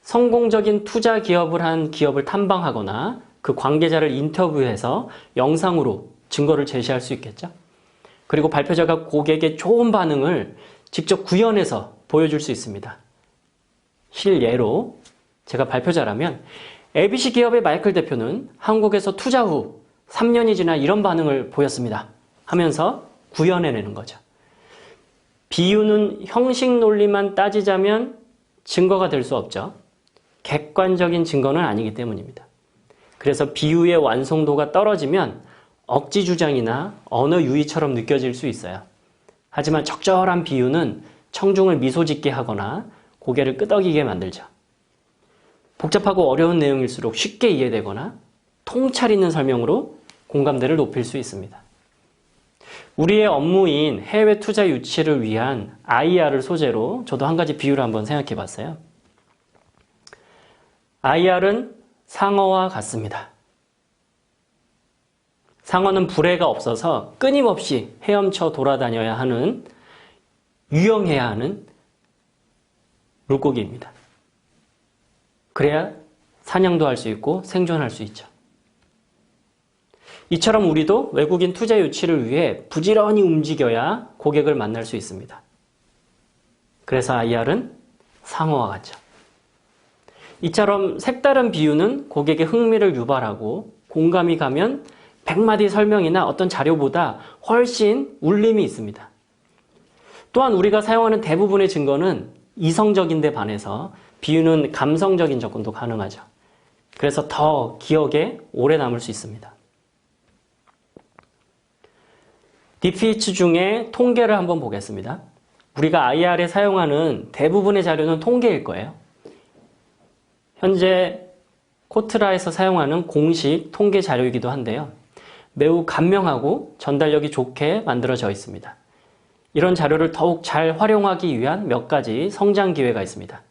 성공적인 투자 기업을 한 기업을 탐방하거나 그 관계자를 인터뷰해서 영상으로 증거를 제시할 수 있겠죠. 그리고 발표자가 고객의 좋은 반응을 직접 구현해서 보여줄 수 있습니다. 실예로 제가 발표자라면 ABC 기업의 마이클 대표는 한국에서 투자 후 3년이 지나 이런 반응을 보였습니다 하면서 구현해내는 거죠. 비유는 형식 논리만 따지자면 증거가 될 수 없죠. 객관적인 증거는 아니기 때문입니다. 그래서 비유의 완성도가 떨어지면 억지 주장이나 언어 유희처럼 느껴질 수 있어요. 하지만 적절한 비유는 청중을 미소 짓게 하거나 고개를 끄덕이게 만들죠. 복잡하고 어려운 내용일수록 쉽게 이해되거나 통찰 있는 설명으로 공감대를 높일 수 있습니다. 우리의 업무인 해외 투자 유치를 위한 IR을 소재로 저도 한 가지 비유를 한번 생각해 봤어요. IR은 상어와 같습니다. 상어는 부레가 없어서 끊임없이 헤엄쳐 돌아다녀야 하는, 유영해야 하는 물고기입니다. 그래야 사냥도 할 수 있고 생존할 수 있죠. 이처럼 우리도 외국인 투자 유치를 위해 부지런히 움직여야 고객을 만날 수 있습니다. 그래서 IR은 상어와 같죠. 이처럼 색다른 비유는 고객의 흥미를 유발하고 공감이 가면 100마디 설명이나 어떤 자료보다 훨씬 울림이 있습니다. 또한 우리가 사용하는 대부분의 증거는 이성적인 데 반해서 비유는 감성적인 접근도 가능하죠. 그래서 더 기억에 오래 남을 수 있습니다. 딥피치 중에 통계를 한번 보겠습니다. 우리가 IR에 사용하는 대부분의 자료는 통계일 거예요. 현재 코트라에서 사용하는 공식 통계 자료이기도 한데요. 매우 간명하고 전달력이 좋게 만들어져 있습니다. 이런 자료를 더욱 잘 활용하기 위한 몇 가지 성장 기회가 있습니다.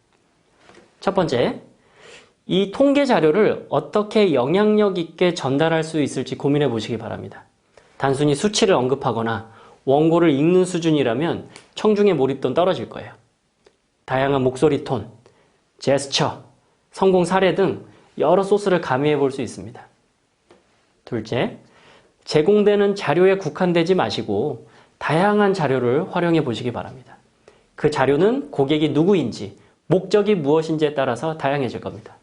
첫 번째, 이 통계 자료를 어떻게 영향력 있게 전달할 수 있을지 고민해 보시기 바랍니다. 단순히 수치를 언급하거나 원고를 읽는 수준이라면 청중의 몰입도는 떨어질 거예요. 다양한 목소리 톤, 제스처, 성공 사례 등 여러 소스를 가미해 볼 수 있습니다. 둘째, 제공되는 자료에 국한되지 마시고 다양한 자료를 활용해 보시기 바랍니다. 그 자료는 고객이 누구인지, 목적이 무엇인지에 따라서 다양해질 겁니다.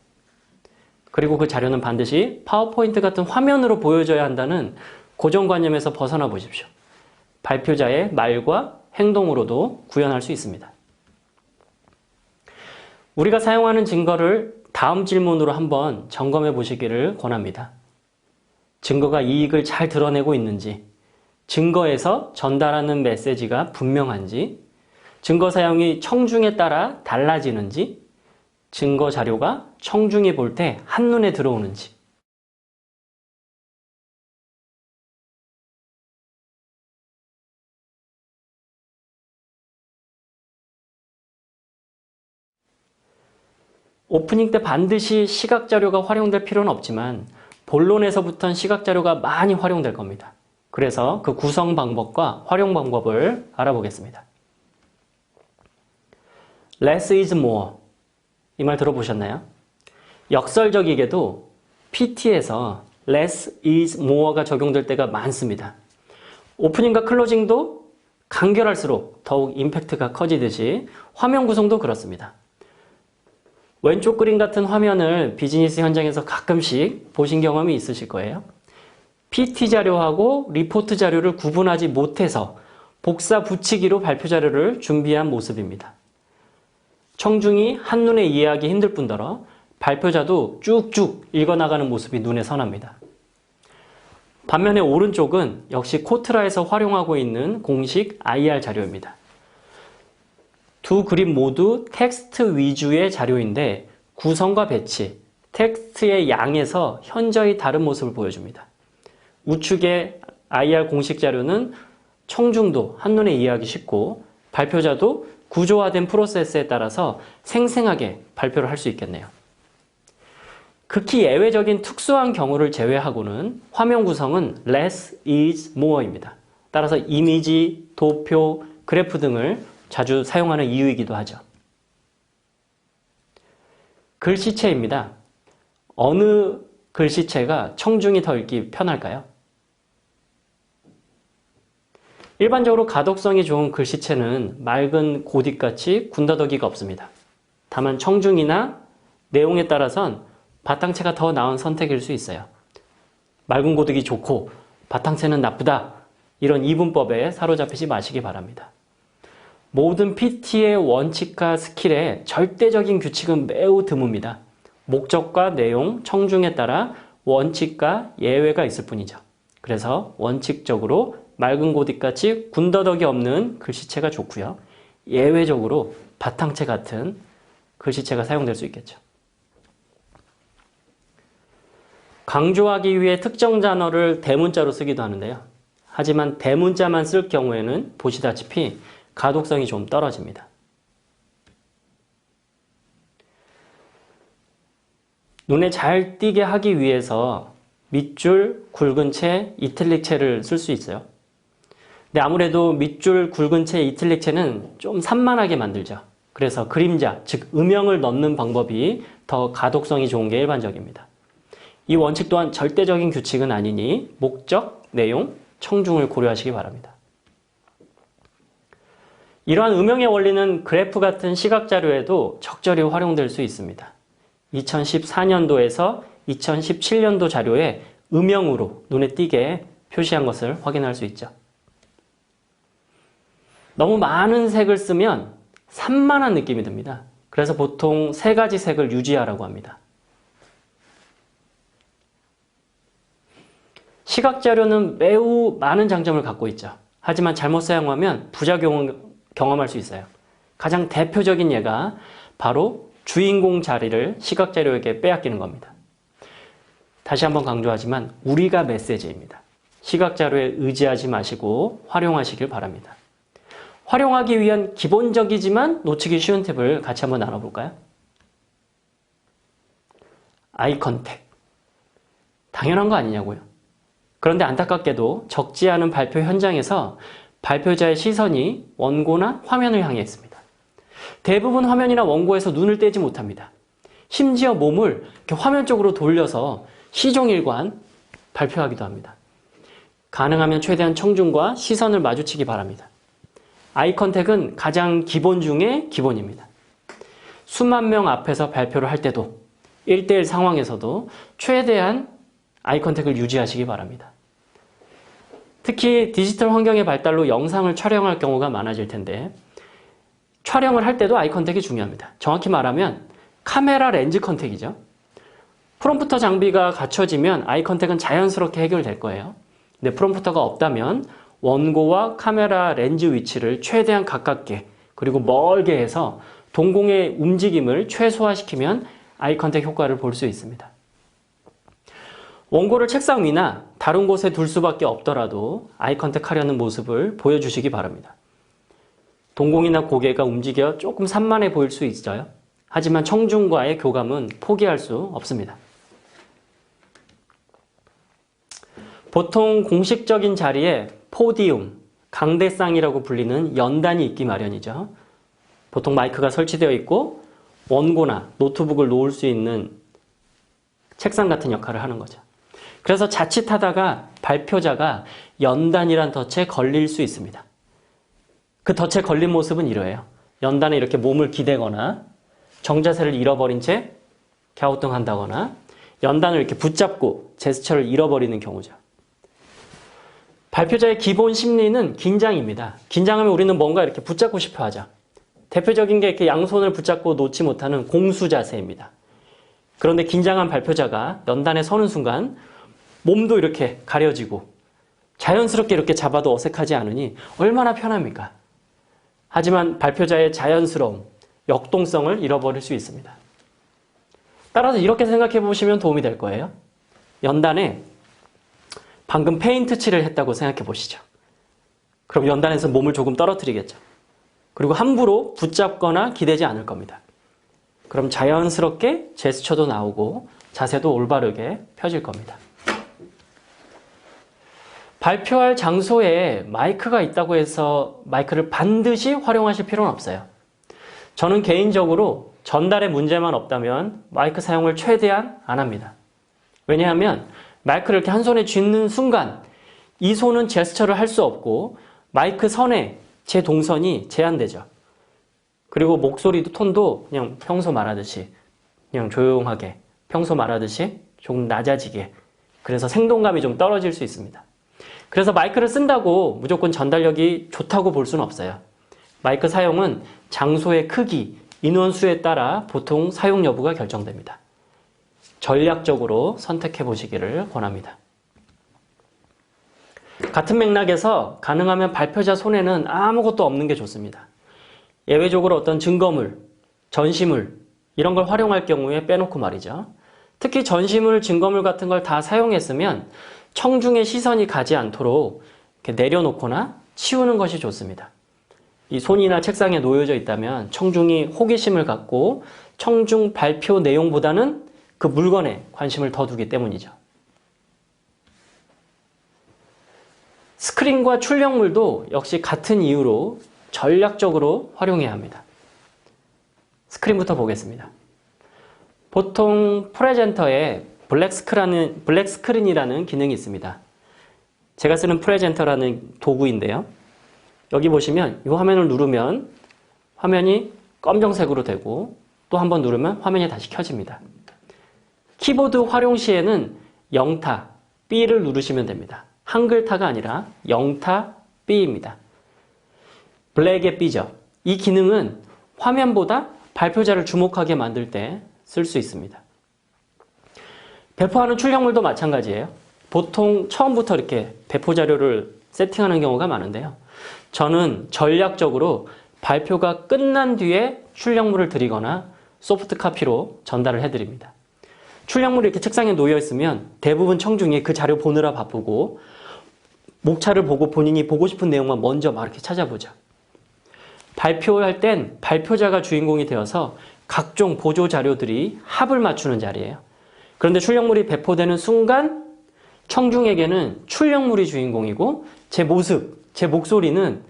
그리고 그 자료는 반드시 파워포인트 같은 화면으로 보여져야 한다는 고정관념에서 벗어나 보십시오. 발표자의 말과 행동으로도 구현할 수 있습니다. 우리가 사용하는 증거를 다음 질문으로 한번 점검해 보시기를 권합니다. 증거가 이익을 잘 드러내고 있는지, 증거에서 전달하는 메시지가 분명한지, 증거 사용이 청중에 따라 달라지는지, 증거 자료가 청중이 볼 때 한눈에 들어오는지, 오프닝 때 반드시 시각자료가 활용될 필요는 없지만 본론에서부터는 시각자료가 많이 활용될 겁니다. 그래서 그 구성 방법과 활용 방법을 알아보겠습니다. Less is more. 이 말 들어보셨나요? 역설적이게도 PT에서 less is more가 적용될 때가 많습니다. 오프닝과 클로징도 간결할수록 더욱 임팩트가 커지듯이 화면 구성도 그렇습니다. 왼쪽 그림 같은 화면을 비즈니스 현장에서 가끔씩 보신 경험이 있으실 거예요. PT 자료하고 리포트 자료를 구분하지 못해서 복사 붙이기로 발표 자료를 준비한 모습입니다. 청중이 한눈에 이해하기 힘들 뿐더러 발표자도 쭉쭉 읽어나가는 모습이 눈에 선합니다. 반면에 오른쪽은 역시 코트라에서 활용하고 있는 공식 IR 자료입니다. 두 그림 모두 텍스트 위주의 자료인데 구성과 배치, 텍스트의 양에서 현저히 다른 모습을 보여줍니다. 우측의 IR 공식 자료는 청중도 한눈에 이해하기 쉽고 발표자도 구조화된 프로세스에 따라서 생생하게 발표를 할 수 있겠네요. 극히 예외적인 특수한 경우를 제외하고는 화면 구성은 less is more입니다. 따라서 이미지, 도표, 그래프 등을 자주 사용하는 이유이기도 하죠. 글씨체입니다. 어느 글씨체가 청중이 더 읽기 편할까요? 일반적으로 가독성이 좋은 글씨체는 맑은 고딕같이 군더더기가 없습니다. 다만 청중이나 내용에 따라선 바탕체가 더 나은 선택일 수 있어요. 맑은 고딕이 좋고 바탕체는 나쁘다. 이런 이분법에 사로잡히지 마시기 바랍니다. 모든 PT의 원칙과 스킬에 절대적인 규칙은 매우 드뭅니다. 목적과 내용, 청중에 따라 원칙과 예외가 있을 뿐이죠. 그래서 원칙적으로 맑은 고딕같이 군더더기 없는 글씨체가 좋고요. 예외적으로 바탕체 같은 글씨체가 사용될 수 있겠죠. 강조하기 위해 특정 단어를 대문자로 쓰기도 하는데요. 하지만 대문자만 쓸 경우에는 보시다시피 가독성이 좀 떨어집니다. 눈에 잘 띄게 하기 위해서 밑줄, 굵은 채, 이틀릭 채를 쓸 수 있어요. 근데 아무래도 밑줄, 굵은 채, 이틀릭 채는 좀 산만하게 만들죠. 그래서 그림자, 즉 음영을 넣는 방법이 더 가독성이 좋은 게 일반적입니다. 이 원칙 또한 절대적인 규칙은 아니니 목적, 내용, 청중을 고려하시기 바랍니다. 이러한 음영의 원리는 그래프 같은 시각 자료에도 적절히 활용될 수 있습니다. 2014년도에서 2017년도 자료에 음영으로 눈에 띄게 표시한 것을 확인할 수 있죠. 너무 많은 색을 쓰면 산만한 느낌이 듭니다. 그래서 보통 3가지 색을 유지하라고 합니다. 시각 자료는 매우 많은 장점을 갖고 있죠. 하지만 잘못 사용하면 부작용을 경험할 수 있어요. 가장 대표적인 예가 바로 주인공 자리를 시각 자료에게 빼앗기는 겁니다. 다시 한번 강조하지만 우리가 메시지입니다. 시각 자료에 의지하지 마시고 활용하시길 바랍니다. 활용하기 위한 기본적이지만 놓치기 쉬운 팁을 같이 한번 나눠볼까요? 아이 컨택. 당연한 거 아니냐고요. 그런데 안타깝게도 적지 않은 발표 현장에서 발표자의 시선이 원고나 화면을 향해 있습니다. 대부분 화면이나 원고에서 눈을 떼지 못합니다. 심지어 몸을 이렇게 화면 쪽으로 돌려서 시종일관 발표하기도 합니다. 가능하면 최대한 청중과 시선을 마주치기 바랍니다. 아이 컨택은 가장 기본 중에 기본입니다. 수만 명 앞에서 발표를 할 때도 1대1 상황에서도 최대한 아이 컨택을 유지하시기 바랍니다. 특히 디지털 환경의 발달로 영상을 촬영할 경우가 많아질 텐데 촬영을 할 때도 아이 컨택이 중요합니다. 정확히 말하면 카메라 렌즈 컨택이죠. 프롬프터 장비가 갖춰지면 아이 컨택은 자연스럽게 해결될 거예요. 근데 프롬프터가 없다면 원고와 카메라 렌즈 위치를 최대한 가깝게 그리고 멀게 해서 동공의 움직임을 최소화시키면 아이 컨택 효과를 볼 수 있습니다. 원고를 책상 위나 다른 곳에 둘 수밖에 없더라도 아이 컨택 하려는 모습을 보여주시기 바랍니다. 동공이나 고개가 움직여 조금 산만해 보일 수 있어요. 하지만 청중과의 교감은 포기할 수 없습니다. 보통 공식적인 자리에 포디움, 강대상이라고 불리는 연단이 있기 마련이죠. 보통 마이크가 설치되어 있고 원고나 노트북을 놓을 수 있는 책상 같은 역할을 하는 거죠. 그래서 자칫하다가 발표자가 연단이란 덫에 걸릴 수 있습니다. 그 덫에 걸린 모습은 이러해요. 연단에 이렇게 몸을 기대거나 정자세를 잃어버린 채 갸우뚱한다거나 연단을 이렇게 붙잡고 제스처를 잃어버리는 경우죠. 발표자의 기본 심리는 긴장입니다. 긴장하면 우리는 뭔가 이렇게 붙잡고 싶어 하죠. 대표적인 게 이렇게 양손을 붙잡고 놓지 못하는 공수 자세입니다. 그런데 긴장한 발표자가 연단에 서는 순간 몸도 이렇게 가려지고 자연스럽게 이렇게 잡아도 어색하지 않으니 얼마나 편합니까? 하지만 발표자의 자연스러움, 역동성을 잃어버릴 수 있습니다. 따라서 이렇게 생각해 보시면 도움이 될 거예요. 연단에 방금 페인트 칠을 했다고 생각해 보시죠. 그럼 연단에서 몸을 조금 떨어뜨리겠죠. 그리고 함부로 붙잡거나 기대지 않을 겁니다. 그럼 자연스럽게 제스처도 나오고 자세도 올바르게 펴질 겁니다. 발표할 장소에 마이크가 있다고 해서 마이크를 반드시 활용하실 필요는 없어요. 저는 개인적으로 전달에 문제만 없다면 마이크 사용을 최대한 안 합니다. 왜냐하면 마이크를 이렇게 한 손에 쥐는 순간 이 손은 제스처를 할 수 없고 마이크 선에 제 동선이 제한되죠. 그리고 목소리도 톤도 그냥 평소 말하듯이 그냥 조용하게 평소 말하듯이 조금 낮아지게 그래서 생동감이 좀 떨어질 수 있습니다. 그래서 마이크를 쓴다고 무조건 전달력이 좋다고 볼 수는 없어요. 마이크 사용은 장소의 크기, 인원수에 따라 보통 사용 여부가 결정됩니다. 전략적으로 선택해 보시기를 권합니다. 같은 맥락에서 가능하면 발표자 손에는 아무것도 없는 게 좋습니다. 예외적으로 어떤 증거물, 전시물 이런 걸 활용할 경우에 빼놓고 말이죠. 특히 전시물, 증거물 같은 걸 다 사용했으면 청중의 시선이 가지 않도록 이렇게 내려놓거나 치우는 것이 좋습니다. 이 손이나 책상에 놓여져 있다면 청중이 호기심을 갖고 청중 발표 내용보다는 그 물건에 관심을 더 두기 때문이죠. 스크린과 출력물도 역시 같은 이유로 전략적으로 활용해야 합니다. 스크린부터 보겠습니다. 보통 프레젠터에 블랙 스크린이라는 기능이 있습니다. 제가 쓰는 프레젠터라는 도구인데요. 여기 보시면 이 화면을 누르면 화면이 검정색으로 되고 또 한 번 누르면 화면이 다시 켜집니다. 키보드 활용 시에는 0타, B를 누르시면 됩니다. 한글타가 아니라 0타, B입니다. 블랙의 B죠. 이 기능은 화면보다 발표자를 주목하게 만들 때 쓸 수 있습니다. 배포하는 출력물도 마찬가지예요. 보통 처음부터 이렇게 배포 자료를 세팅하는 경우가 많은데요. 저는 전략적으로 발표가 끝난 뒤에 출력물을 드리거나 소프트 카피로 전달을 해드립니다. 출력물이 이렇게 책상에 놓여 있으면 대부분 청중이 그 자료 보느라 바쁘고 목차를 보고 본인이 보고 싶은 내용만 먼저 막 이렇게 찾아보죠. 발표할 땐 발표자가 주인공이 되어서 각종 보조 자료들이 합을 맞추는 자리예요. 그런데 출력물이 배포되는 순간 청중에게는 출력물이 주인공이고 제 모습, 제 목소리는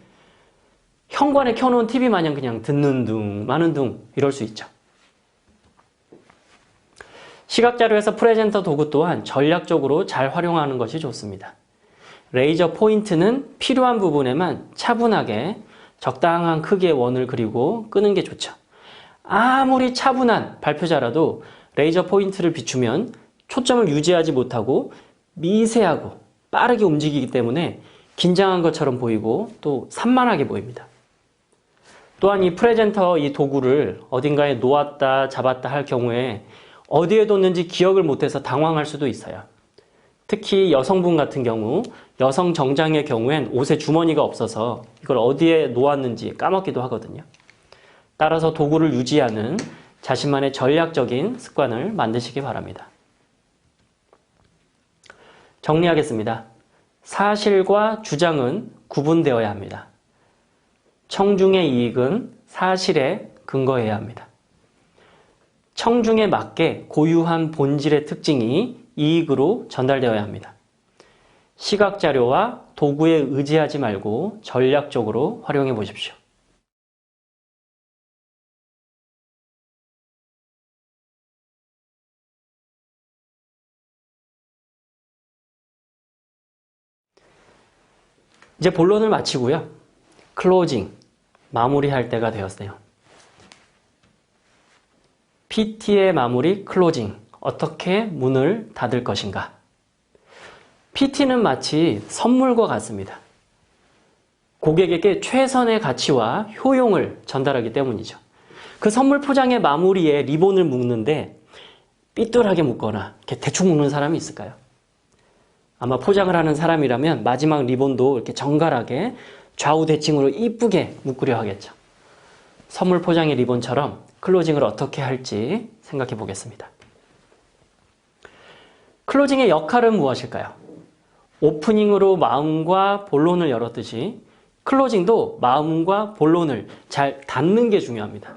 현관에 켜놓은 TV 마냥 그냥 듣는 둥 마는 둥 이럴 수 있죠. 시각자료에서 프레젠터 도구 또한 전략적으로 잘 활용하는 것이 좋습니다. 레이저 포인트는 필요한 부분에만 차분하게 적당한 크기의 원을 그리고 끄는 게 좋죠. 아무리 차분한 발표자라도 레이저 포인트를 비추면 초점을 유지하지 못하고 미세하고 빠르게 움직이기 때문에 긴장한 것처럼 보이고 또 산만하게 보입니다. 또한 이 프레젠터 이 도구를 어딘가에 놓았다 잡았다 할 경우에 어디에 뒀는지 기억을 못해서 당황할 수도 있어요. 특히 여성분 같은 경우, 여성 정장의 경우엔 옷에 주머니가 없어서 이걸 어디에 놓았는지 까먹기도 하거든요. 따라서 도구를 유지하는 자신만의 전략적인 습관을 만드시기 바랍니다. 정리하겠습니다. 사실과 주장은 구분되어야 합니다. 청중의 이익은 사실에 근거해야 합니다. 청중에 맞게 고유한 본질의 특징이 이익으로 전달되어야 합니다. 시각자료와 도구에 의지하지 말고 전략적으로 활용해 보십시오. 이제 본론을 마치고요. 클로징, 마무리할 때가 되었어요. PT의 마무리, 클로징, 어떻게 문을 닫을 것인가? PT는 마치 선물과 같습니다. 고객에게 최선의 가치와 효용을 전달하기 때문이죠. 그 선물 포장의 마무리에 리본을 묶는데 삐뚤하게 묶거나 이렇게 대충 묶는 사람이 있을까요? 아마 포장을 하는 사람이라면 마지막 리본도 이렇게 정갈하게 좌우 대칭으로 이쁘게 묶으려 하겠죠. 선물 포장의 리본처럼 클로징을 어떻게 할지 생각해 보겠습니다. 클로징의 역할은 무엇일까요? 오프닝으로 마음과 본론을 열었듯이 클로징도 마음과 본론을 잘 닫는 게 중요합니다.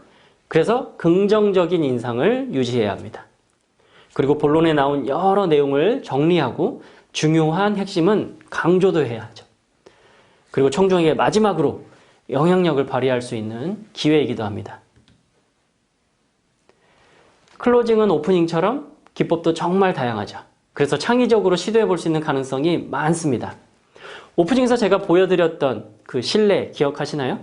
그래서 긍정적인 인상을 유지해야 합니다. 그리고 본론에 나온 여러 내용을 정리하고 중요한 핵심은 강조도 해야 하죠. 그리고 청중에게 마지막으로 영향력을 발휘할 수 있는 기회이기도 합니다. 클로징은 오프닝처럼 기법도 정말 다양하죠. 그래서 창의적으로 시도해 볼 수 있는 가능성이 많습니다. 오프닝에서 제가 보여드렸던 그 실내 기억하시나요?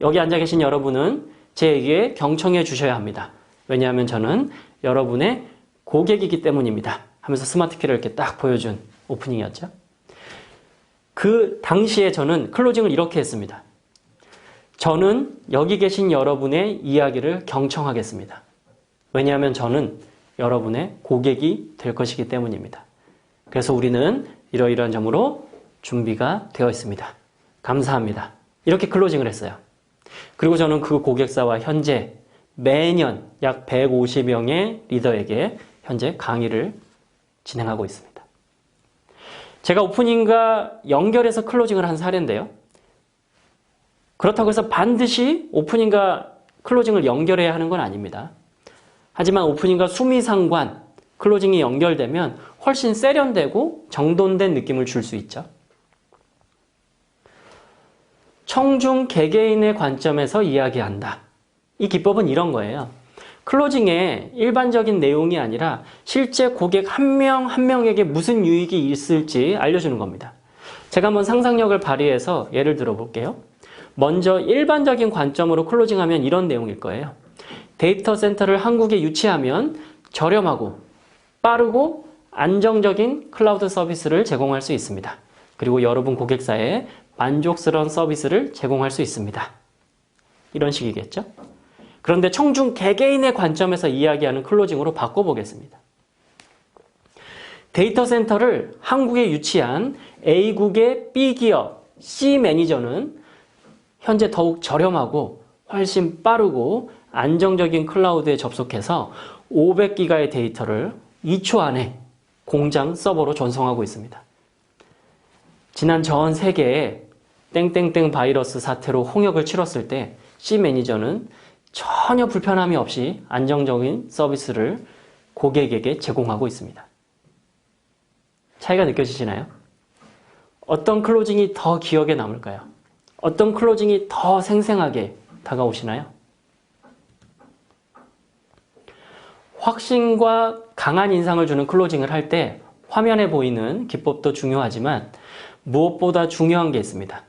여기 앉아 계신 여러분은 제 얘기에 경청해 주셔야 합니다. 왜냐하면 저는 여러분의 고객이기 때문입니다. 하면서 스마트키를 이렇게 딱 보여준 오프닝이었죠. 그 당시에 저는 클로징을 이렇게 했습니다. 저는 여기 계신 여러분의 이야기를 경청하겠습니다. 왜냐하면 저는 여러분의 고객이 될 것이기 때문입니다. 그래서 우리는 이러이러한 점으로 준비가 되어 있습니다. 감사합니다. 이렇게 클로징을 했어요. 그리고 저는 그 고객사와 현재 매년 약 150명의 리더에게 현재 강의를 진행하고 있습니다. 제가 오프닝과 연결해서 클로징을 한 사례인데요. 그렇다고 해서 반드시 오프닝과 클로징을 연결해야 하는 건 아닙니다. 하지만 오프닝과 수미상관, 클로징이 연결되면 훨씬 세련되고 정돈된 느낌을 줄 수 있죠. 청중 개개인의 관점에서 이야기한다. 이 기법은 이런 거예요. 클로징에 일반적인 내용이 아니라 실제 고객 한 명 한 명에게 무슨 유익이 있을지 알려주는 겁니다. 제가 한번 상상력을 발휘해서 예를 들어 볼게요. 먼저 일반적인 관점으로 클로징하면 이런 내용일 거예요. 데이터 센터를 한국에 유치하면 저렴하고 빠르고 안정적인 클라우드 서비스를 제공할 수 있습니다. 그리고 여러분 고객사에 만족스러운 서비스를 제공할 수 있습니다. 이런 식이겠죠? 그런데 청중 개개인의 관점에서 이야기하는 클로징으로 바꿔보겠습니다. 데이터 센터를 한국에 유치한 A국의 B기업 C 매니저는 현재 더욱 저렴하고 훨씬 빠르고 안정적인 클라우드에 접속해서 500기가의 데이터를 2초 안에 공장 서버로 전송하고 있습니다. 지난 전 세계에 땡땡땡 바이러스 사태로 홍역을 치렀을 때 C 매니저는 전혀 불편함이 없이 안정적인 서비스를 고객에게 제공하고 있습니다. 차이가 느껴지시나요? 어떤 클로징이 더 기억에 남을까요? 어떤 클로징이 더 생생하게 다가오시나요? 확신과 강한 인상을 주는 클로징을 할 때 화면에 보이는 기법도 중요하지만 무엇보다 중요한 게 있습니다.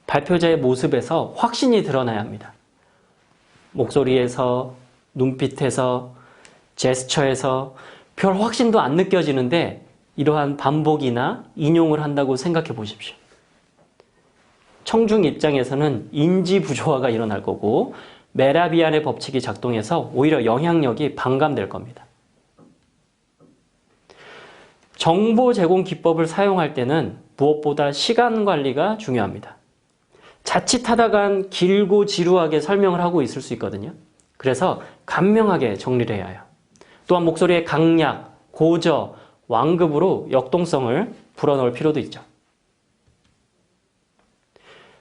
발표자의 모습에서 확신이 드러나야 합니다. 목소리에서, 눈빛에서, 제스처에서 별 확신도 안 느껴지는데 이러한 반복이나 인용을 한다고 생각해 보십시오. 청중 입장에서는 인지 부조화가 일어날 거고 메라비안의 법칙이 작동해서 오히려 영향력이 반감될 겁니다. 정보 제공 기법을 사용할 때는 무엇보다 시간 관리가 중요합니다. 자칫하다간 길고 지루하게 설명을 하고 있을 수 있거든요. 그래서 간명하게 정리를 해야 해요. 또한 목소리의 강약, 고저, 완급으로 역동성을 불어넣을 필요도 있죠.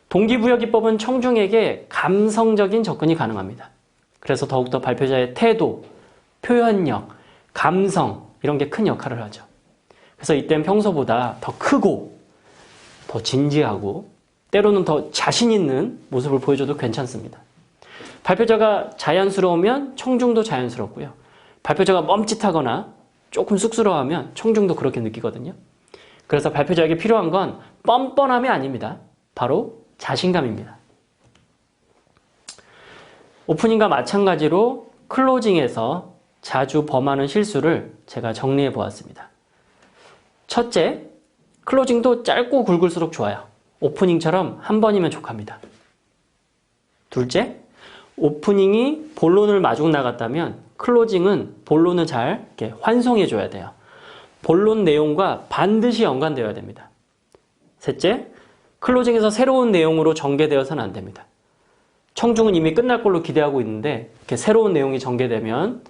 동기부여 기법은 청중에게 감성적인 접근이 가능합니다. 그래서 더욱더 발표자의 태도, 표현력, 감성 이런 게 큰 역할을 하죠. 그래서 이때는 평소보다 더 크고 더 진지하고 때로는 더 자신 있는 모습을 보여줘도 괜찮습니다. 발표자가 자연스러우면 청중도 자연스럽고요. 발표자가 멈칫하거나 조금 쑥스러워하면 청중도 그렇게 느끼거든요. 그래서 발표자에게 필요한 건 뻔뻔함이 아닙니다. 바로 자신감입니다. 오프닝과 마찬가지로 클로징에서 자주 범하는 실수를 제가 정리해 보았습니다. 첫째, 클로징도 짧고 굵을수록 좋아요. 오프닝처럼 한 번이면 족합니다. 둘째, 오프닝이 본론을 마중 나갔다면 클로징은 본론을 잘 이렇게 환송해 줘야 돼요. 본론 내용과 반드시 연관되어야 됩니다. 셋째, 클로징에서 새로운 내용으로 전개되어서는 안 됩니다. 청중은 이미 끝날 걸로 기대하고 있는데 이렇게 새로운 내용이 전개되면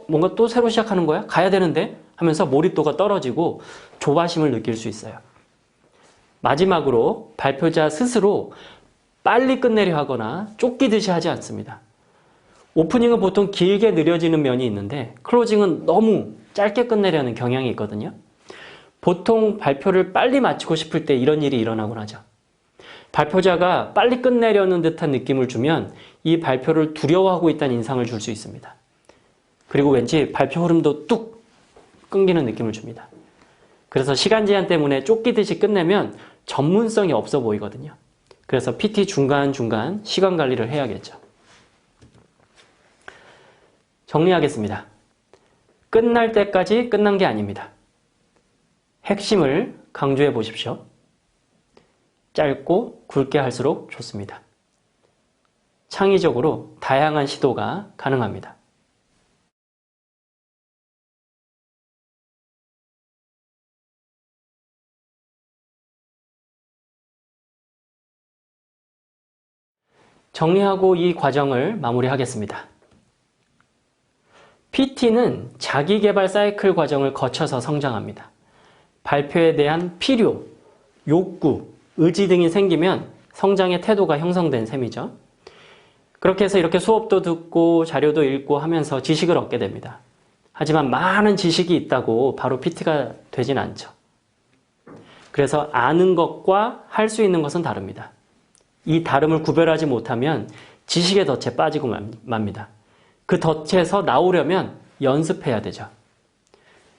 뭔가 또 새로 시작하는 거야? 가야 되는데? 하면서 몰입도가 떨어지고 조바심을 느낄 수 있어요. 마지막으로 발표자 스스로 빨리 끝내려 하거나 쫓기듯이 하지 않습니다. 오프닝은 보통 길게 느려지는 면이 있는데 클로징은 너무 짧게 끝내려는 경향이 있거든요. 보통 발표를 빨리 마치고 싶을 때 이런 일이 일어나곤 하죠. 발표자가 빨리 끝내려는 듯한 느낌을 주면 이 발표를 두려워하고 있다는 인상을 줄 수 있습니다. 그리고 왠지 발표 흐름도 뚝 끊기는 느낌을 줍니다. 그래서 시간 제한 때문에 쫓기듯이 끝내면 전문성이 없어 보이거든요. 그래서 PT 중간중간 시간 관리를 해야겠죠. 정리하겠습니다. 끝날 때까지 끝난 게 아닙니다. 핵심을 강조해 보십시오. 짧고 굵게 할수록 좋습니다. 창의적으로 다양한 시도가 가능합니다. 정리하고 이 과정을 마무리하겠습니다. PT는 자기개발 사이클 과정을 거쳐서 성장합니다. 발표에 대한 필요, 욕구, 의지 등이 생기면 성장의 태도가 형성된 셈이죠. 그렇게 해서 이렇게 수업도 듣고 자료도 읽고 하면서 지식을 얻게 됩니다. 하지만 많은 지식이 있다고 바로 PT가 되진 않죠. 그래서 아는 것과 할 수 있는 것은 다릅니다. 이 다름을 구별하지 못하면 지식의 덫에 빠지고 맙니다. 그 덫에서 나오려면 연습해야 되죠.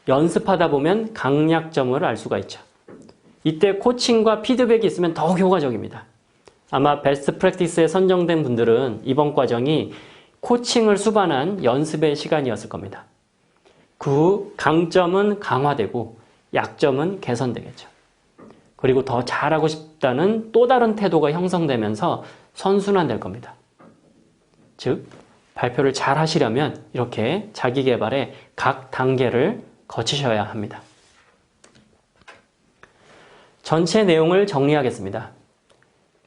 연습하다 보면 강약점을 알 수가 있죠. 이때 코칭과 피드백이 있으면 더욱 효과적입니다. 아마 베스트 프랙티스에 선정된 분들은 이번 과정이 코칭을 수반한 연습의 시간이었을 겁니다. 그 후 강점은 강화되고 약점은 개선되겠죠. 그리고 더 잘하고 싶다는 또 다른 태도가 형성되면서 선순환될 겁니다. 즉, 발표를 잘 하시려면 이렇게 자기 개발의 각 단계를 거치셔야 합니다. 전체 내용을 정리하겠습니다.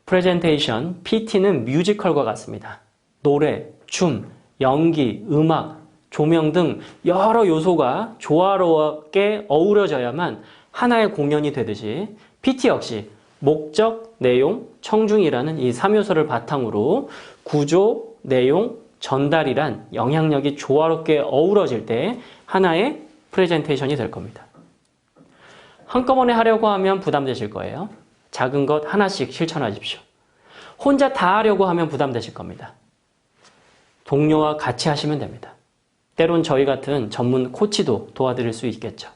프레젠테이션, PT는 뮤지컬과 같습니다. 노래, 춤, 연기, 음악, 조명 등 여러 요소가 조화롭게 어우러져야만 하나의 공연이 되듯이 PT 역시 목적, 내용, 청중이라는 이 3요소를 바탕으로 구조, 내용, 전달이란 영향력이 조화롭게 어우러질 때 하나의 프레젠테이션이 될 겁니다. 한꺼번에 하려고 하면 부담되실 거예요. 작은 것 하나씩 실천하십시오. 혼자 다 하려고 하면 부담되실 겁니다. 동료와 같이 하시면 됩니다. 때론 저희 같은 전문 코치도 도와드릴 수 있겠죠.